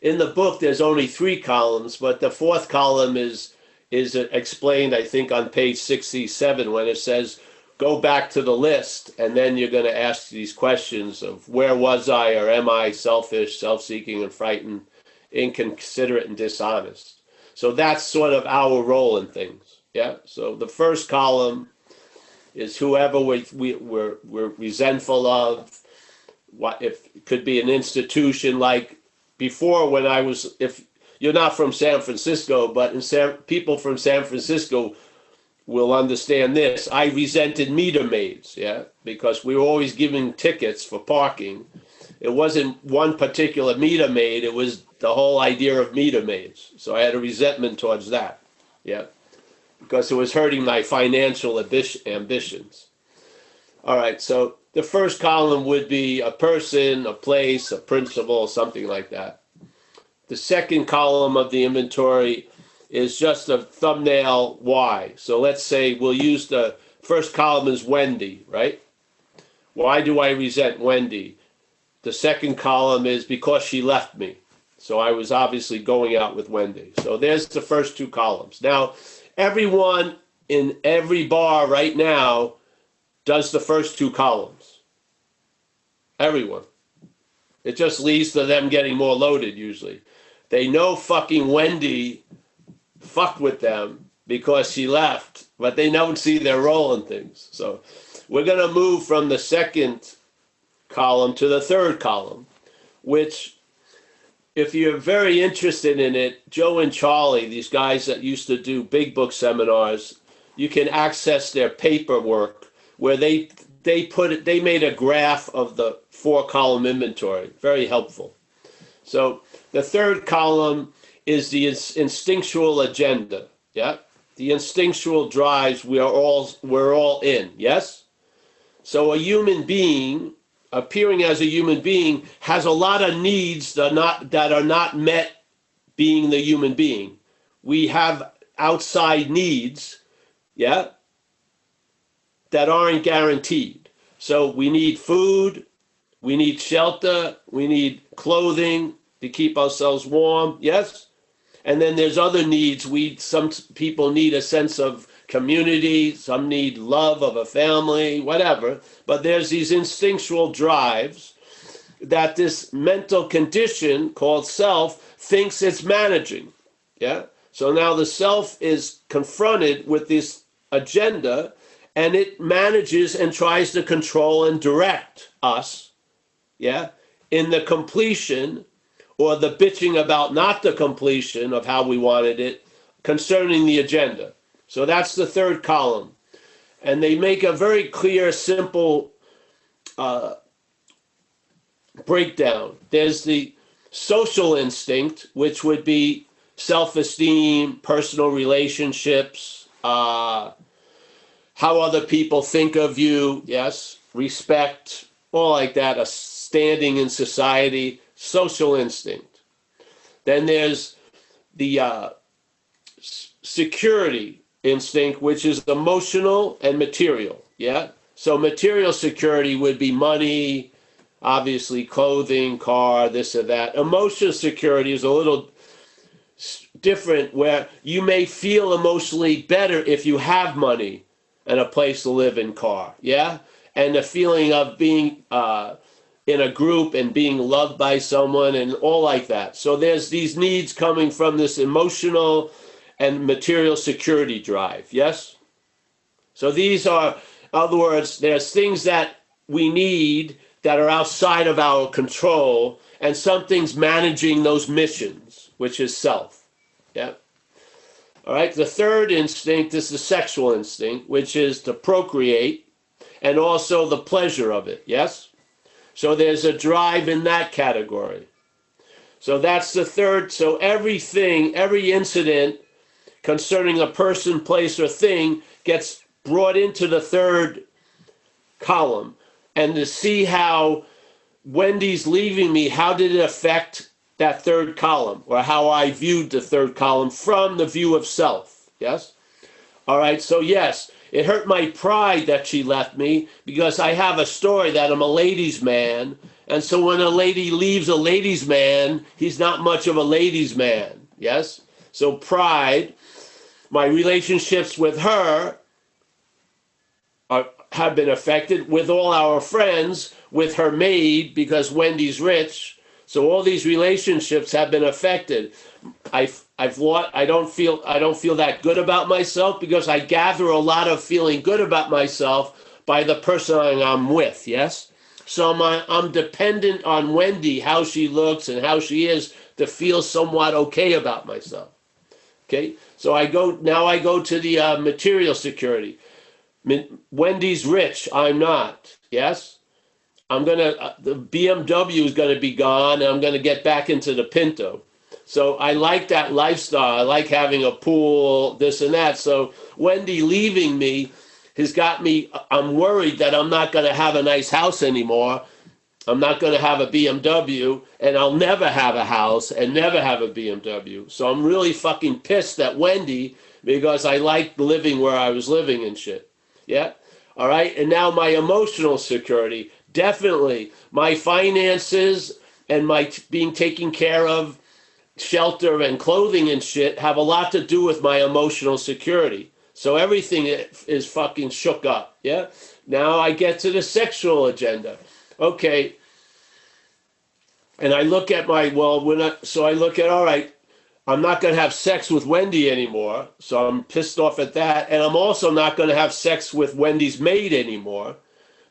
In the book, there's only 3 columns, but the 4th column is explained, I think, on page 67 when it says, go back to the list, and then you're going to ask these questions of where was I, or am I selfish, self-seeking, and frightened, inconsiderate, and dishonest. So that's sort of our role in things. Yeah. So the first column is whoever we're resentful of. What if it could be an institution like before when I was, if you're not from San Francisco, but people from San Francisco will understand this. I resented meter maids, yeah, because we were always giving tickets for parking. It wasn't one particular meter maid, it was the whole idea of meter maids. So I had a resentment towards that, yeah, because it was hurting my financial ambitions. All right, so the first column would be a person, a place, a principle, something like that. The second column of the inventory is just a thumbnail why. So let's say we'll use the first column is Wendy, right? Why do I resent Wendy? The second column is because she left me. So I was obviously going out with Wendy. So there's the first two columns. Now, everyone in every bar right now does the first two columns. Everyone. It just leads to them getting more loaded usually. They know fucking Wendy fucked with them because she left, but they don't see their role in things. So we're going to move from the second column to the third column, which, if you're very interested in it, Joe and Charlie, these guys that used to do big book seminars, you can access their paperwork where they made a graph of the 4-column inventory. Very helpful. So the third column is the instinctual agenda. Yeah, the instinctual drives we're all in. Yes. So a human being, appearing as a human being, has a lot of needs that are not met being the human being. We have outside needs, yeah, that aren't guaranteed. So we need food, we need shelter, we need clothing to keep ourselves warm, yes? And then there's other needs. Some people need a sense of community, some need love of a family, whatever. But there's these instinctual drives that this mental condition called self thinks it's managing. Yeah. So now the self is confronted with this agenda, and it manages and tries to control and direct us. Yeah. In the completion or the bitching about not the completion of how we wanted it concerning the agenda. So that's the third column. And they make a very clear, simple breakdown. There's the social instinct, which would be self-esteem, personal relationships, how other people think of you, yes, respect, all like that, a standing in society, social instinct. Then there's the security instinct, which is emotional and material, yeah? So material security would be money, obviously clothing, car, this or that. Emotional security is a little different, where you may feel emotionally better if you have money and a place to live in, car, yeah? And the feeling of being in a group and being loved by someone and all like that. So there's these needs coming from this emotional and material security drive, yes? So these are, in other words, there's things that we need that are outside of our control, and something's managing those missions, which is self, yeah? All right, the third instinct is the sexual instinct, which is to procreate, and also the pleasure of it, yes? So there's a drive in that category. So that's the third. So everything, every incident concerning a person, place, or thing gets brought into the third column. And to see how Wendy's leaving me, how did it affect that third column, or how I viewed the third column from the view of self, yes? All right, so yes, it hurt my pride that she left me, because I have a story that I'm a ladies' man, and so when a lady leaves a ladies' man, he's not much of a ladies' man, yes? So pride, my relationships with her have been affected, with all our friends, with her maid, because Wendy's rich, so all these relationships have been affected. I don't feel that good about myself, because I gather a lot of feeling good about myself by the person I'm with, yes? So I'm dependent on Wendy, how she looks and how she is, to feel somewhat okay about myself, okay? So I go to the material security. Wendy's rich, I'm not, yes? The BMW is gonna be gone, and I'm gonna get back into the Pinto. So I like that lifestyle. I like having a pool, this and that. So Wendy leaving me has got me, I'm worried that I'm not going to have a nice house anymore. I'm not going to have a BMW, and I'll never have a house and never have a BMW. So I'm really fucking pissed at Wendy because I liked living where I was living and shit. Yeah? All right? And now my emotional security, definitely. My finances and my being taken care of, shelter and clothing and shit have a lot to do with my emotional security. So everything is fucking shook up. Yeah? Now I get to the sexual agenda. Okay. And I look at all right, I'm not going to have sex with Wendy anymore. So I'm pissed off at that. And I'm also not going to have sex with Wendy's maid anymore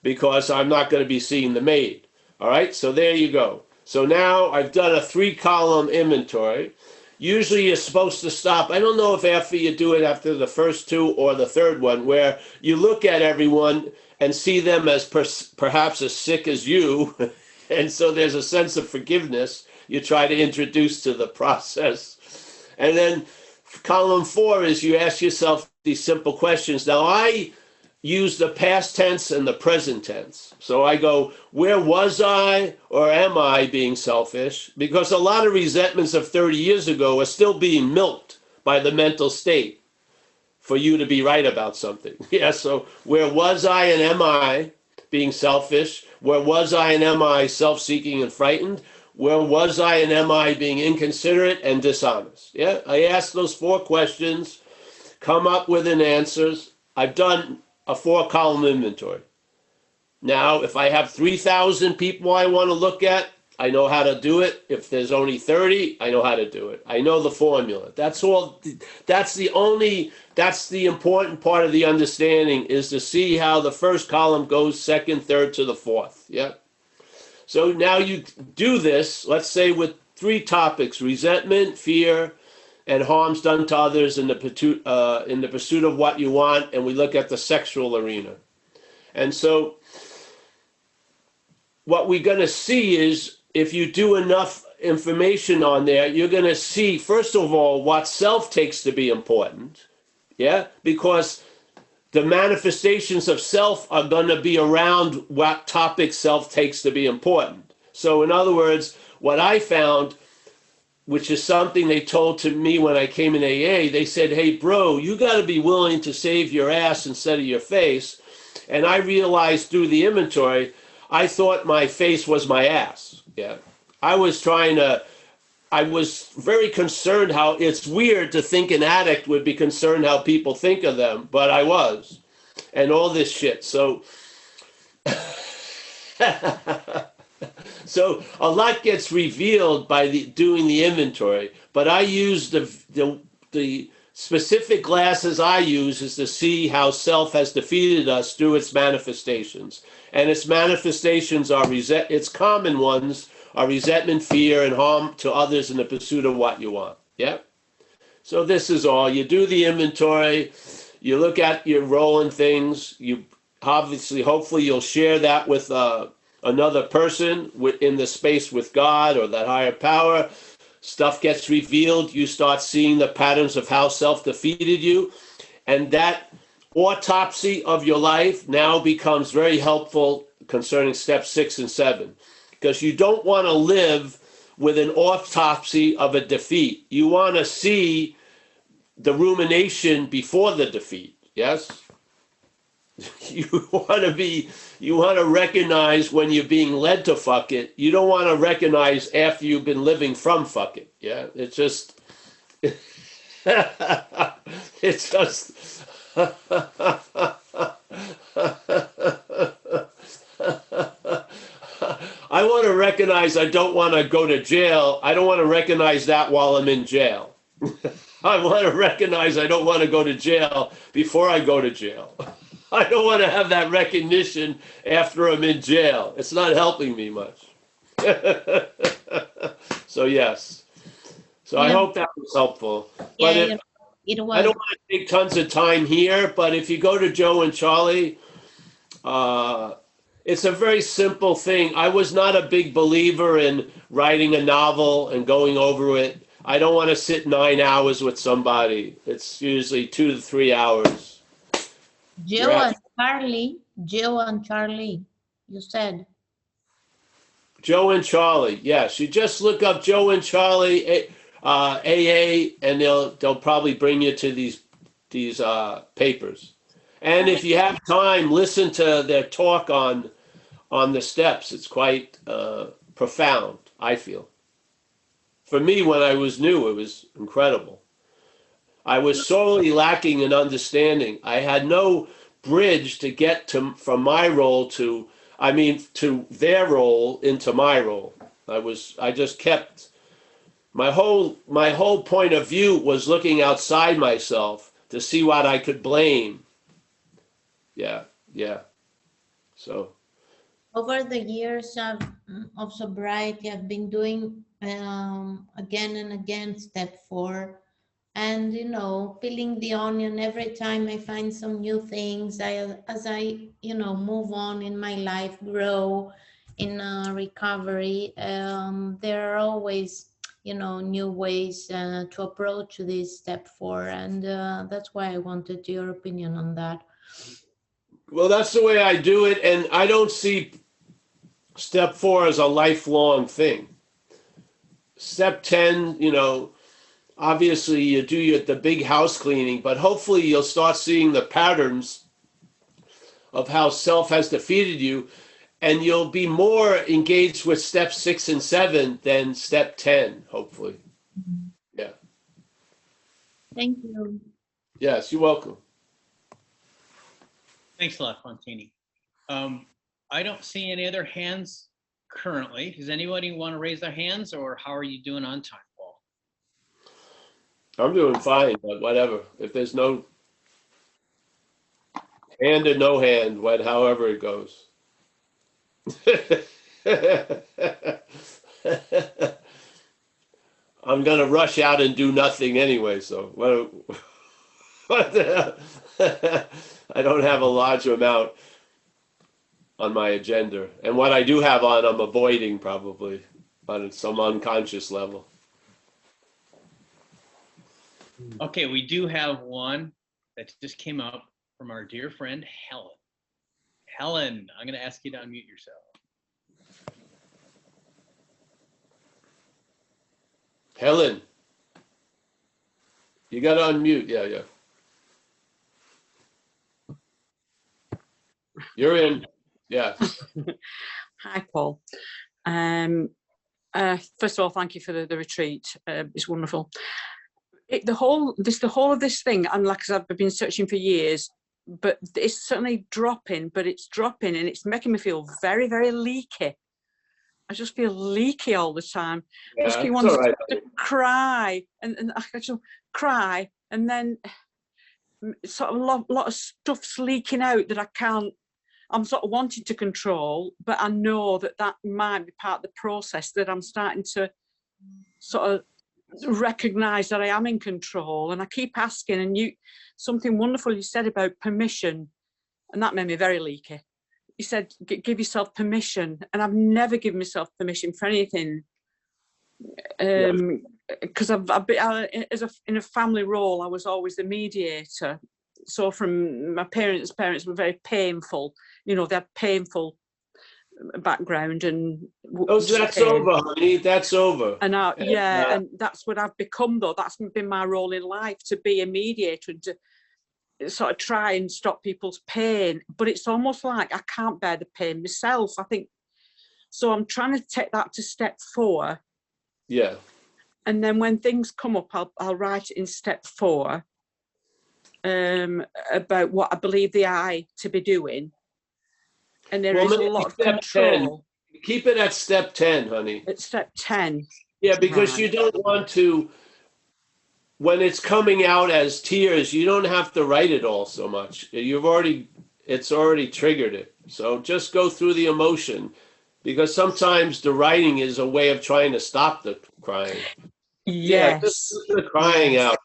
because I'm not going to be seeing the maid. All right. So there you go. So now I've done a 3-column inventory. Usually you're supposed to stop. I don't know if after you do it after the first 2 or the third one, where you look at everyone and see them as perhaps as sick as you. And so there's a sense of forgiveness you try to introduce to the process. And then column 4 is you ask yourself these simple questions. Now I use the past tense and the present tense. So I go, where was I or am I being selfish? Because a lot of resentments of 30 years ago are still being milked by the mental state for you to be right about something. Yeah, so where was I and am I being selfish? Where was I and am I self-seeking and frightened? Where was I and am I being inconsiderate and dishonest? Yeah, I ask those 4 questions, come up with an answers. I've done a 4-column inventory. Now, if I have 3,000 people I want to look at, I know how to do it. If there's only 30, I know how to do it. I know the formula. That's all. That's the important part of the understanding is to see how the first column goes second, third to the fourth. Yeah. So now you do this, let's say with 3 topics: resentment, fear, and harms done to others in the pursuit of what you want, and we look at the sexual arena. And so what we're going to see is if you do enough information on there, you're going to see, first of all, what self takes to be important. Yeah, because the manifestations of self are going to be around what topic self takes to be important. So in other words, what I found, which is something they told to me when I came in AA, they said, hey, bro, you got to be willing to save your ass instead of your face. And I realized through the inventory, I thought my face was my ass. Yeah. I was very concerned how it's weird to think an addict would be concerned how people think of them, but I was. And all this shit. So so a lot gets revealed by doing the inventory, but I use the specific glasses I use is to see how self has defeated us through its manifestations. And its manifestations are its common ones are resentment, fear, and harm to others in the pursuit of what you want. Yeah. So this is all. You do the inventory. You look at your role in things. You obviously, hopefully, you'll share that with another person in the space with God or that higher power. Stuff gets revealed. You start seeing the patterns of how self defeated you, and that autopsy of your life now becomes very helpful concerning steps 6 and 7, because you don't want to live with an autopsy of a defeat. You want to see the rumination before the defeat. Yes. You want to recognize when you're being led to fuck it. You don't want to recognize after you've been living from fuck it. Yeah. It's just, it's just, I want to recognize I don't want to go to jail. I don't want to recognize that while I'm in jail. I want to recognize I don't want to go to jail before I go to jail. I don't want to have that recognition after I'm in jail. It's not helping me much. So, yes. So I hope that was helpful. Yeah, But it was. I don't want to take tons of time here, but if you go to Joe and Charlie, it's a very simple thing. I was not a big believer in writing a novel and going over it. I don't want to sit 9 hours with somebody. It's usually 2 to 3 hours. Joe and Charlie. Joe and Charlie, you said. Joe and Charlie. Yes, you just look up Joe and Charlie AA, and they'll probably bring you to these papers. And if you have time, listen to their talk on the steps. It's quite profound, I feel. For me, when I was new, it was incredible. I was sorely lacking in understanding. I had no bridge to get from my role to their role into my role. I just kept my whole point of view was looking outside myself to see what I could blame. Yeah. So Over the years of sobriety, I've been doing again and again step 4, and peeling the onion every time I find some new things. As I move on in my life, grow in recovery. There are always new ways to approach this step 4, and that's why I wanted your opinion on that. well, that's the way I do it, and I don't see step 4 as a lifelong thing. Step 10, obviously you do the big house cleaning, but hopefully you'll start seeing the patterns of how self has defeated you, and you'll be more engaged with step 6 and 7 than step 10, hopefully. Yeah. Thank you. Yes, you're welcome. Thanks a lot, Fontini. I don't see any other hands currently. Does anybody want to raise their hands, or how are you doing on time, Paul? I'm doing fine, but whatever. If there's no hand or no hand, however it goes. I'm gonna rush out and do nothing anyway, so what the hell? I don't have a large amount on my agenda, and what I do have on, I'm avoiding probably on some unconscious level. Okay, we do have one that just came up from our dear friend Helen. Helen, I'm going to ask you to unmute yourself. Helen, you got to unmute. Yeah. You're in. Yeah. Hi, Paul. First of all, thank you for the retreat. It's wonderful. The whole of this thing, and like I said, I've been searching for years, but it's certainly dropping, and it's making me feel very, very leaky. I just feel leaky all the time. Yeah, I just keep wanting to cry, and I just cry, and then sort of a lot of stuff's leaking out that I can't. I'm sort of wanting to control, but I know that might be part of the process, that I'm starting to sort of recognize that I am in control. And I keep asking, and something wonderful you said about permission, and that made me very leaky. You said, give yourself permission, and I've never given myself permission for anything. Because in a family role, I was always the mediator. So from my parents were very painful. They had painful background, and that's over, honey. That's over. And and that's what I've become, though. That's been my role in life, to be a mediator and to sort of try and stop people's pain. But it's almost like I can't bear the pain myself, I think. So I'm trying to take that to step 4. Yeah. And then when things come up, I'll write it in step 4. About what I believe the I to be doing, and there is a lot of control. 10. Keep it at step 10, honey. At step 10. Yeah, because right. You don't want to. When it's coming out as tears, you don't have to write it all so much. It's already triggered it. So just go through the emotion, because sometimes the writing is a way of trying to stop the crying. Yes. Yeah, just the crying out.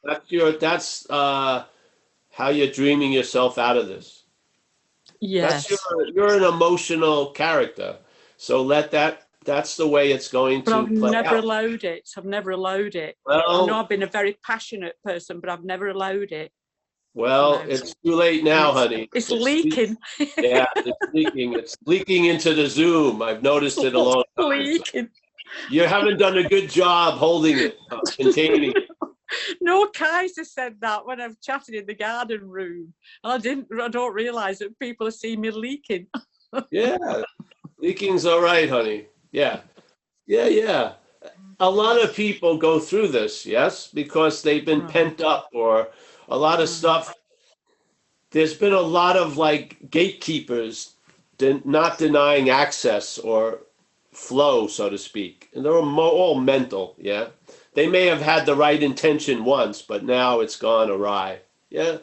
That's how you're dreaming yourself out of this. Yes. You're an emotional character. So that's the way it's going to play out. I've never allowed it. Well, I know I've been a very passionate person, but I've never allowed it. Well, No. it's too late now, It's- honey. It's le- leaking. Yeah, it's leaking. It's leaking into the Zoom. I've noticed it a long time. So Leaking. you haven't done a good job holding it, containing it. No, Kaiser said that when I've chatted in the garden room, and I don't realise that people are seeing me leaking. Yeah, leaking's all right, honey. Yeah, yeah. A lot of people go through this, yes, because they've been Right. pent up or a lot of stuff. There's been a lot of like gatekeepers not denying access or flow, so to speak. And they're all mental, yeah. They may have had the right intention once, but now it's gone awry, yeah.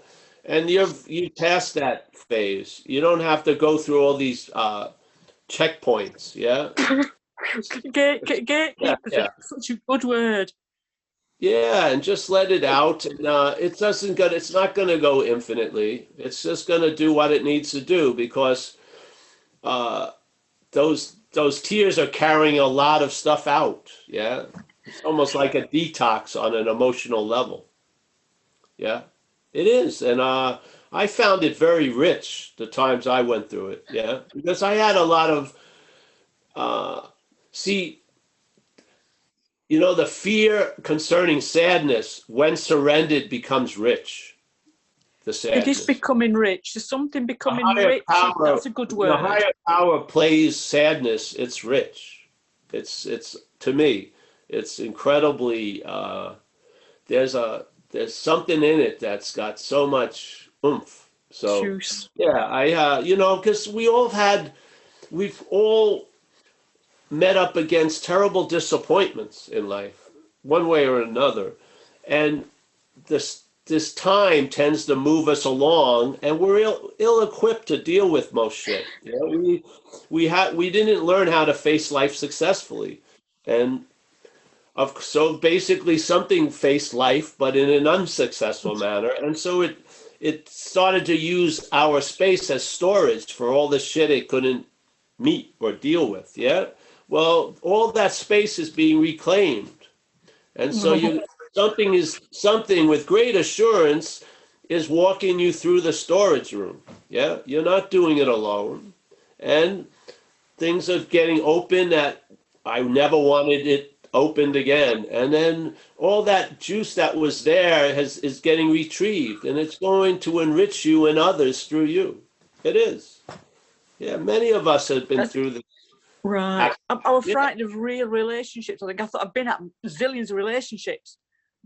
And you past that phase. You don't have to go through all these checkpoints, yeah. Gatekeepers Yeah. are such a good word. Yeah, and just let it out, and it's not gonna go infinitely. It's just gonna do what it needs to do because uh, those tears are carrying a lot of stuff out. Yeah, it's almost like a detox on an emotional level. Yeah, it is, and I found it very rich the times I went through it. Yeah, because I had a lot of see. You know, the fear concerning sadness, when surrendered, becomes rich. The It is sadness. becoming rich. There's something becoming higher rich. power, That's a good The word. higher power plays sadness. It's rich. It's to me, it's incredibly. There's something in it that's got so much oomph. So Juice. yeah, because we've all met up against terrible disappointments in life, one way or another, and this time tends to move us along, and we're ill-equipped to deal with most shit. You know, we didn't learn how to face life successfully, and so basically something faced life, but in an unsuccessful manner, and so it started to use our space as storage for all the shit it couldn't meet or deal with. Yeah. Well, all that space is being reclaimed. And so something with great assurance is walking you through the storage room. Yeah. You're not doing it alone. And things are getting open that I never wanted it opened again. And then all that juice that was there is getting retrieved, and it's going to enrich you and others through you. It is. Yeah, many of us have been through this. Right. I was Yeah. frightened of real relationships. I thought I've been at zillions of relationships,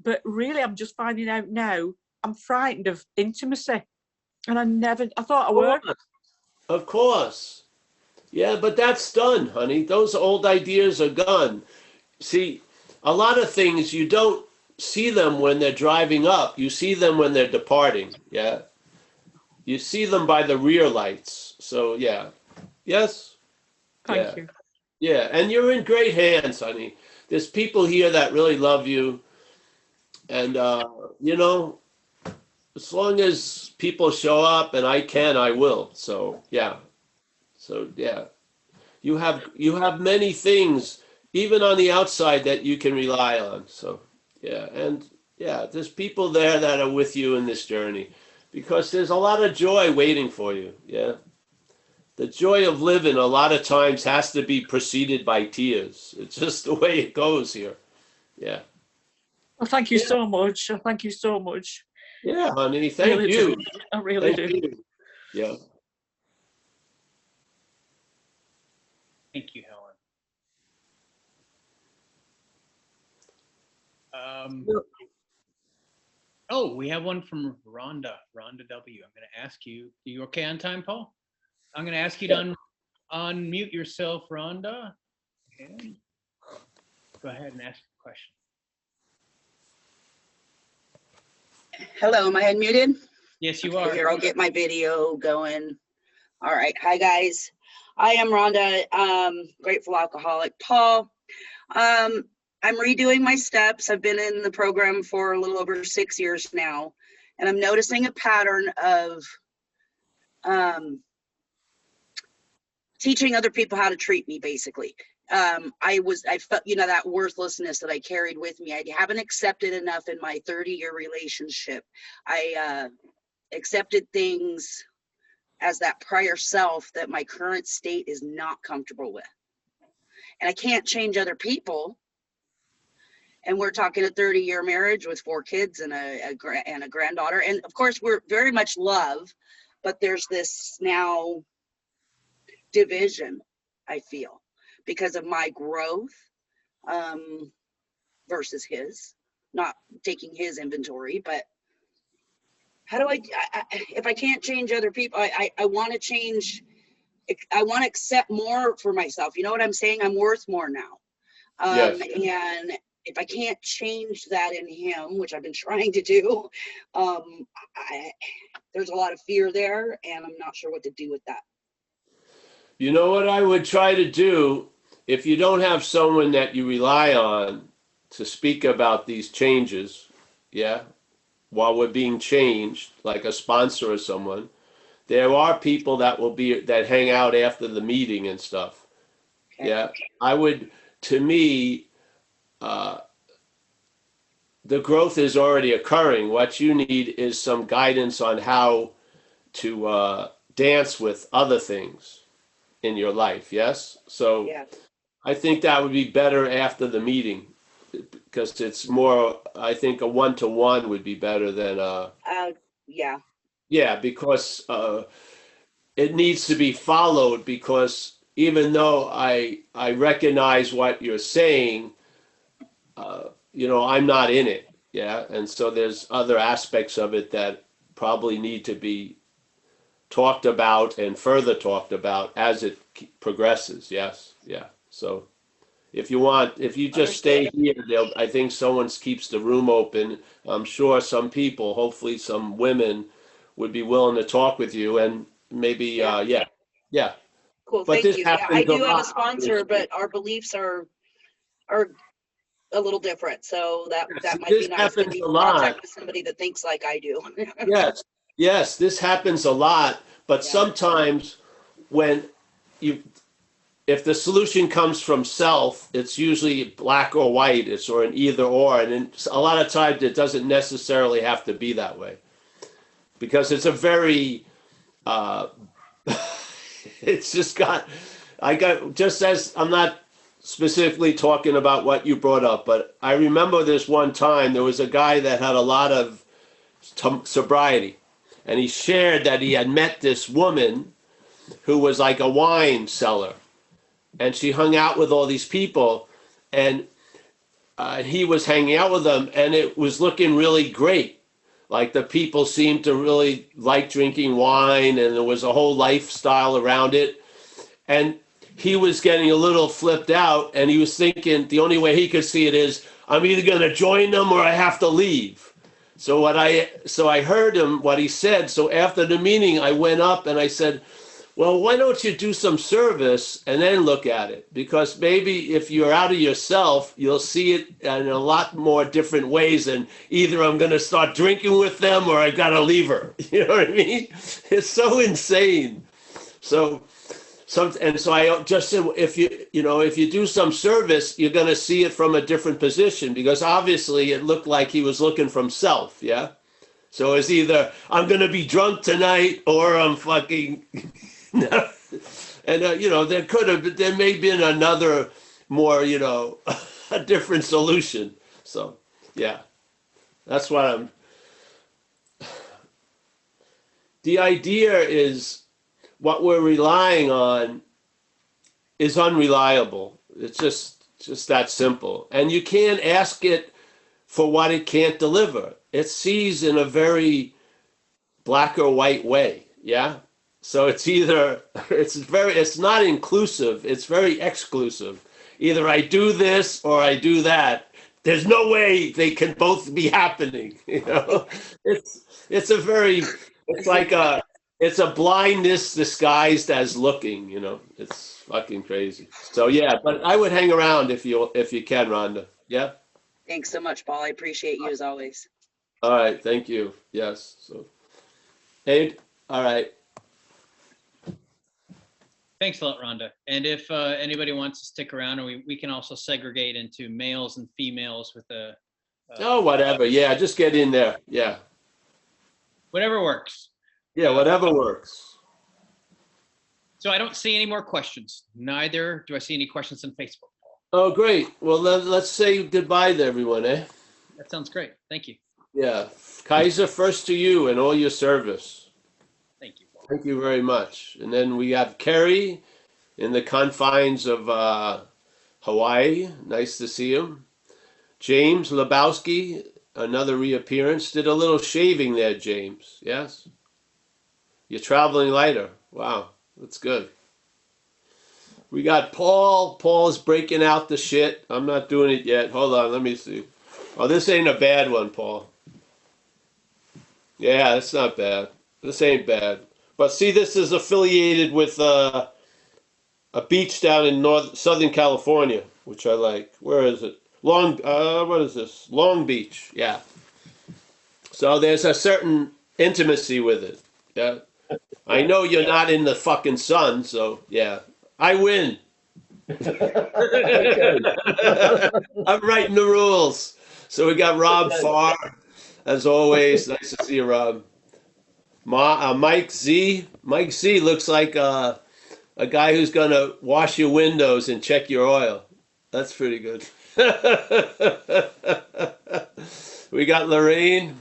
but really I'm just finding out now I'm frightened of intimacy. And I thought I were. Of course. Yeah, but that's done, honey. Those old ideas are gone. See, a lot of things you don't see them when they're driving up. You see them when they're departing. Yeah. You see them by the rear lights. So, yeah. Yes. Thank you. Yeah, and you're in great hands, honey. There's people here that really love you, and as long as people show up, and I will. So yeah, you have many things, even on the outside, that you can rely on. So yeah, and yeah, there's people there that are with you in this journey, because there's a lot of joy waiting for you. Yeah. The joy of living a lot of times has to be preceded by tears. It's just the way it goes here. Yeah. Well, thank you so much. Thank you so much. Yeah, honey. I Thank really you. do. I really Thank do. you. Yeah. Thank you, Helen. Oh, we have one from Rhonda W. I'm going to ask you, are you okay on time, Paul? I'm going to ask you to unmute yourself, Rhonda. And go ahead and ask the question. Hello, am I unmuted? Yes, you are. Here, I'll get my video going. All right, hi guys. I am Rhonda, grateful alcoholic. Paul, I'm redoing my steps. I've been in the program for a little over 6 years now, and I'm noticing a pattern of teaching other people how to treat me, basically. I felt, that worthlessness that I carried with me. I haven't accepted enough in my 30-year relationship. accepted things as that prior self that my current state is not comfortable with. And I can't change other people. And we're talking a 30-year marriage with 4 kids and a granddaughter. And of course, we're very much love, but there's this now division, I feel, because of my growth versus his, not taking his inventory, but how do I if I can't change other people, I want to change, I want to accept more for myself. You know what I'm saying? I'm worth more now. Yes. And if I can't change that in him, which I've been trying to do, there's a lot of fear there, and I'm not sure what to do with that. You know what I would try to do if you don't have someone that you rely on to speak about these changes, yeah, while we're being changed, like a sponsor or someone, there are people that hang out after the meeting and stuff. Okay. Yeah, I would, to me, the growth is already occurring. What you need is some guidance on how to dance with other things in your life. Yes. So Yeah. I think that would be better after the meeting, because it's more, I think a one-to-one would be better than Yeah. yeah, because it needs to be followed, because even though I recognize what you're saying, I'm not in it. Yeah. And so there's other aspects of it that probably need to be talked about and further talked about as it progresses. Yes. Yeah. So if you just stay here, I think someone keeps the room open. I'm sure some people, hopefully some women, would be willing to talk with you, and maybe, yeah. Cool. But Thank this you. Yeah, I happens a do have a lot. sponsor, but our beliefs are a little different. So that might This be nice to happens be a in lot. contact with somebody that thinks like I do. Yes, this happens a lot. But Yeah. sometimes when if the solution comes from self, it's usually black or white. It's or an either or, and a lot of times it doesn't necessarily have to be that way, because it's a very it's just just as I'm not specifically talking about what you brought up, but I remember this one time there was a guy that had a lot of sobriety, and he shared that he had met this woman who was like a wine seller, and she hung out with all these people, and he was hanging out with them, and it was looking really great. Like the people seemed to really like drinking wine, and there was a whole lifestyle around it. And he was getting a little flipped out, and he was thinking the only way he could see it is, I'm either going to join them or I have to leave. So I heard him, what he said. So after the meeting, I went up and I said, well, why don't you do some service and then look at it? Because maybe if you're out of yourself, you'll see it in a lot more different ways than either I'm going to start drinking with them or I got to leave her. You know what I mean? It's so insane. So I just said, if you do some service, you're going to see it from a different position, because obviously it looked like he was looking from self. Yeah. So it's either I'm going to be drunk tonight or I'm fucking. And there may have been another more, a different solution. So yeah, that's what the idea is, what we're relying on is unreliable. It's just that simple. And you can't ask it for what it can't deliver. It sees in a very black or white way. Yeah. So it's not inclusive. It's very exclusive. Either I do this or I do that. There's no way they can both be happening. It's a blindness disguised as looking. It's fucking crazy. So yeah, but I would hang around if you can, Rhonda. Yeah. Thanks so much, Paul. I appreciate you as always. All right. Thank you. Yes. So, Aid. All right. Thanks a lot, Rhonda. And if anybody wants to stick around, and we can also segregate into males and females with the. Oh, whatever. Yeah, just get in there. Yeah. Whatever works. Yeah, whatever works. So I don't see any more questions. Neither do I see any questions on Facebook. Oh, great. Well, let's say goodbye to everyone, eh? That sounds great. Thank you. Yeah. Kaiser, first to you and all your service. Thank you, Paul. Thank you very much. And then we have Kerry in the confines of Hawaii. Nice to see him. James Lebowski, another reappearance. Did a little shaving there, James. Yes? You're traveling lighter. Wow, that's good. We got Paul. Paul's breaking out the shit. I'm not doing it yet. Hold on, let me see. Oh, this ain't a bad one, Paul. Yeah, that's not bad. This ain't bad. But see, this is affiliated with a beach down in Southern California, which I like. Where is it? What is this? Long Beach. Yeah. So there's a certain intimacy with it. Yeah. I know you're not in the fucking sun, so yeah. I win. I'm writing the rules. So we got Rob Farr, as always. Nice to see you, Rob. Mike Z. Mike Z looks like a guy who's going to wash your windows and check your oil. That's pretty good. We got Lorraine.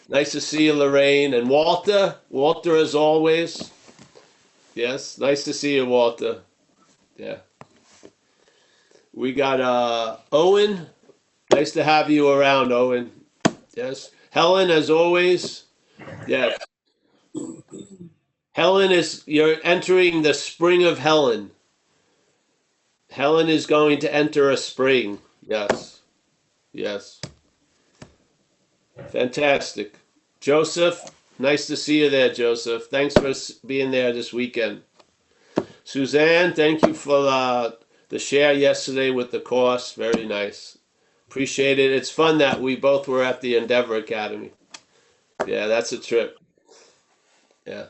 Nice to see you, Lorraine. And Walter. Walter, as always. Yes, nice to see you, Walter. Yeah. We got Owen. Nice to have you around, Owen. Yes. Helen, as always. Yes. You're entering the spring of Helen. Helen is going to enter a spring. Yes. Yes. Fantastic. Joseph, nice to see you there, Joseph. Thanks for being there this weekend. Suzanne, thank you for the share yesterday with the course. Very nice. Appreciate it. It's fun that we both were at the Endeavor Academy. Yeah, that's a trip. Yeah.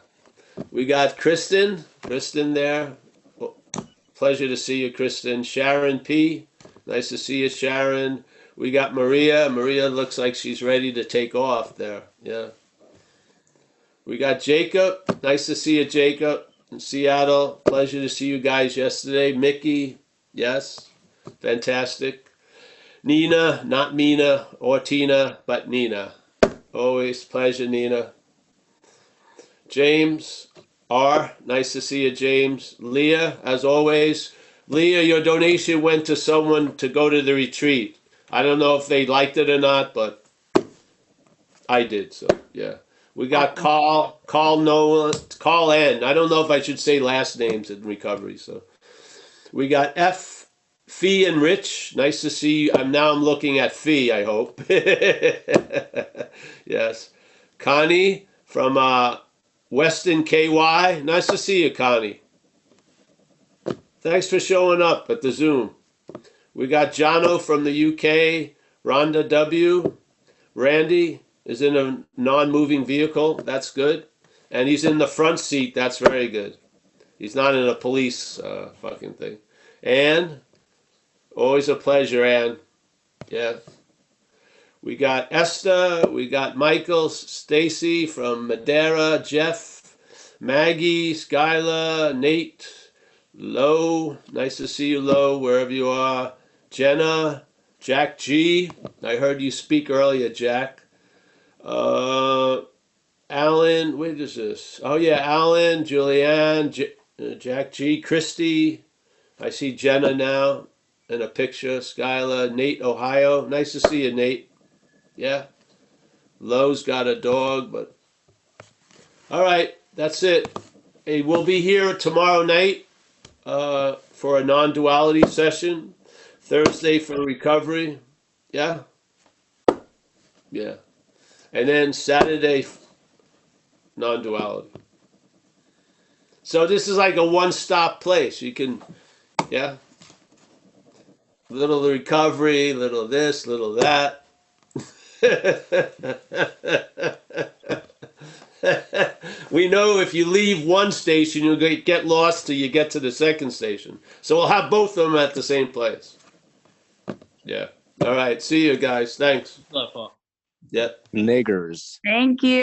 We got Kristen. Kristen there. Pleasure to see you, Kristen. Sharon P. Nice to see you, Sharon. We got Maria. Maria looks like she's ready to take off there. Yeah. We got Jacob. Nice to see you, Jacob, in Seattle. Pleasure to see you guys yesterday. Mickey. Yes. Fantastic. Nina, not Mina or Tina, but Nina. Always pleasure, Nina. James R. Nice to see you, James. Leah, as always. Leah, your donation went to someone to go to the retreat. I don't know if they liked it or not, but I did, so yeah. We got Carl Nolan, Carl N. I don't know if I should say last names in recovery, so. We got Fee and Rich. Nice to see you. I'm looking at Fee, I hope. Yes. Connie from Weston KY. Nice to see you, Connie. Thanks for showing up at the Zoom. We got Jono from the UK. Rhonda W. Randy is in a non-moving vehicle. That's good. And he's in the front seat. That's very good. He's not in a police fucking thing. Ann, always a pleasure, Ann. Yeah. We got Esther. We got Michael, Stacy from Madeira, Jeff, Maggie, Skylar, Nate, Lo. Nice to see you, Lo, wherever you are. Jenna, Jack G. I heard you speak earlier, Jack. Alan, where is this? Oh, yeah, Alan, Julianne, Jack G, Christy. I see Jenna now in a picture. Skylar, Nate, Ohio. Nice to see you, Nate. Yeah. Lowe's got a dog, but. All right, that's it. Hey, we'll be here tomorrow night for a non-duality session. Thursday for recovery. Yeah. Yeah. And then Saturday, non-duality. So this is like a one-stop place. You can, yeah. Little recovery, little this, little that. We know if you leave one station, you'll get lost till you get to the second station. So we'll have both of them at the same place. Yeah. All right. See you guys. Thanks. Love, Paul. Yeah. Niggers. Thank you.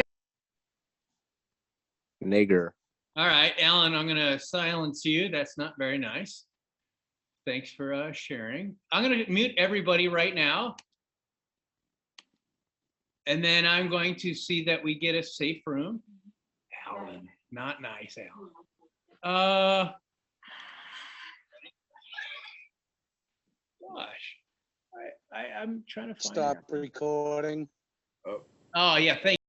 nigger. All right, Alan, I'm gonna silence you. That's not very nice. Thanks for sharing. I'm gonna mute everybody right now. And then I'm going to see that we get a safe room. Alan, not nice, Alan. Gosh, I'm trying to find Stop recording. Oh yeah, thank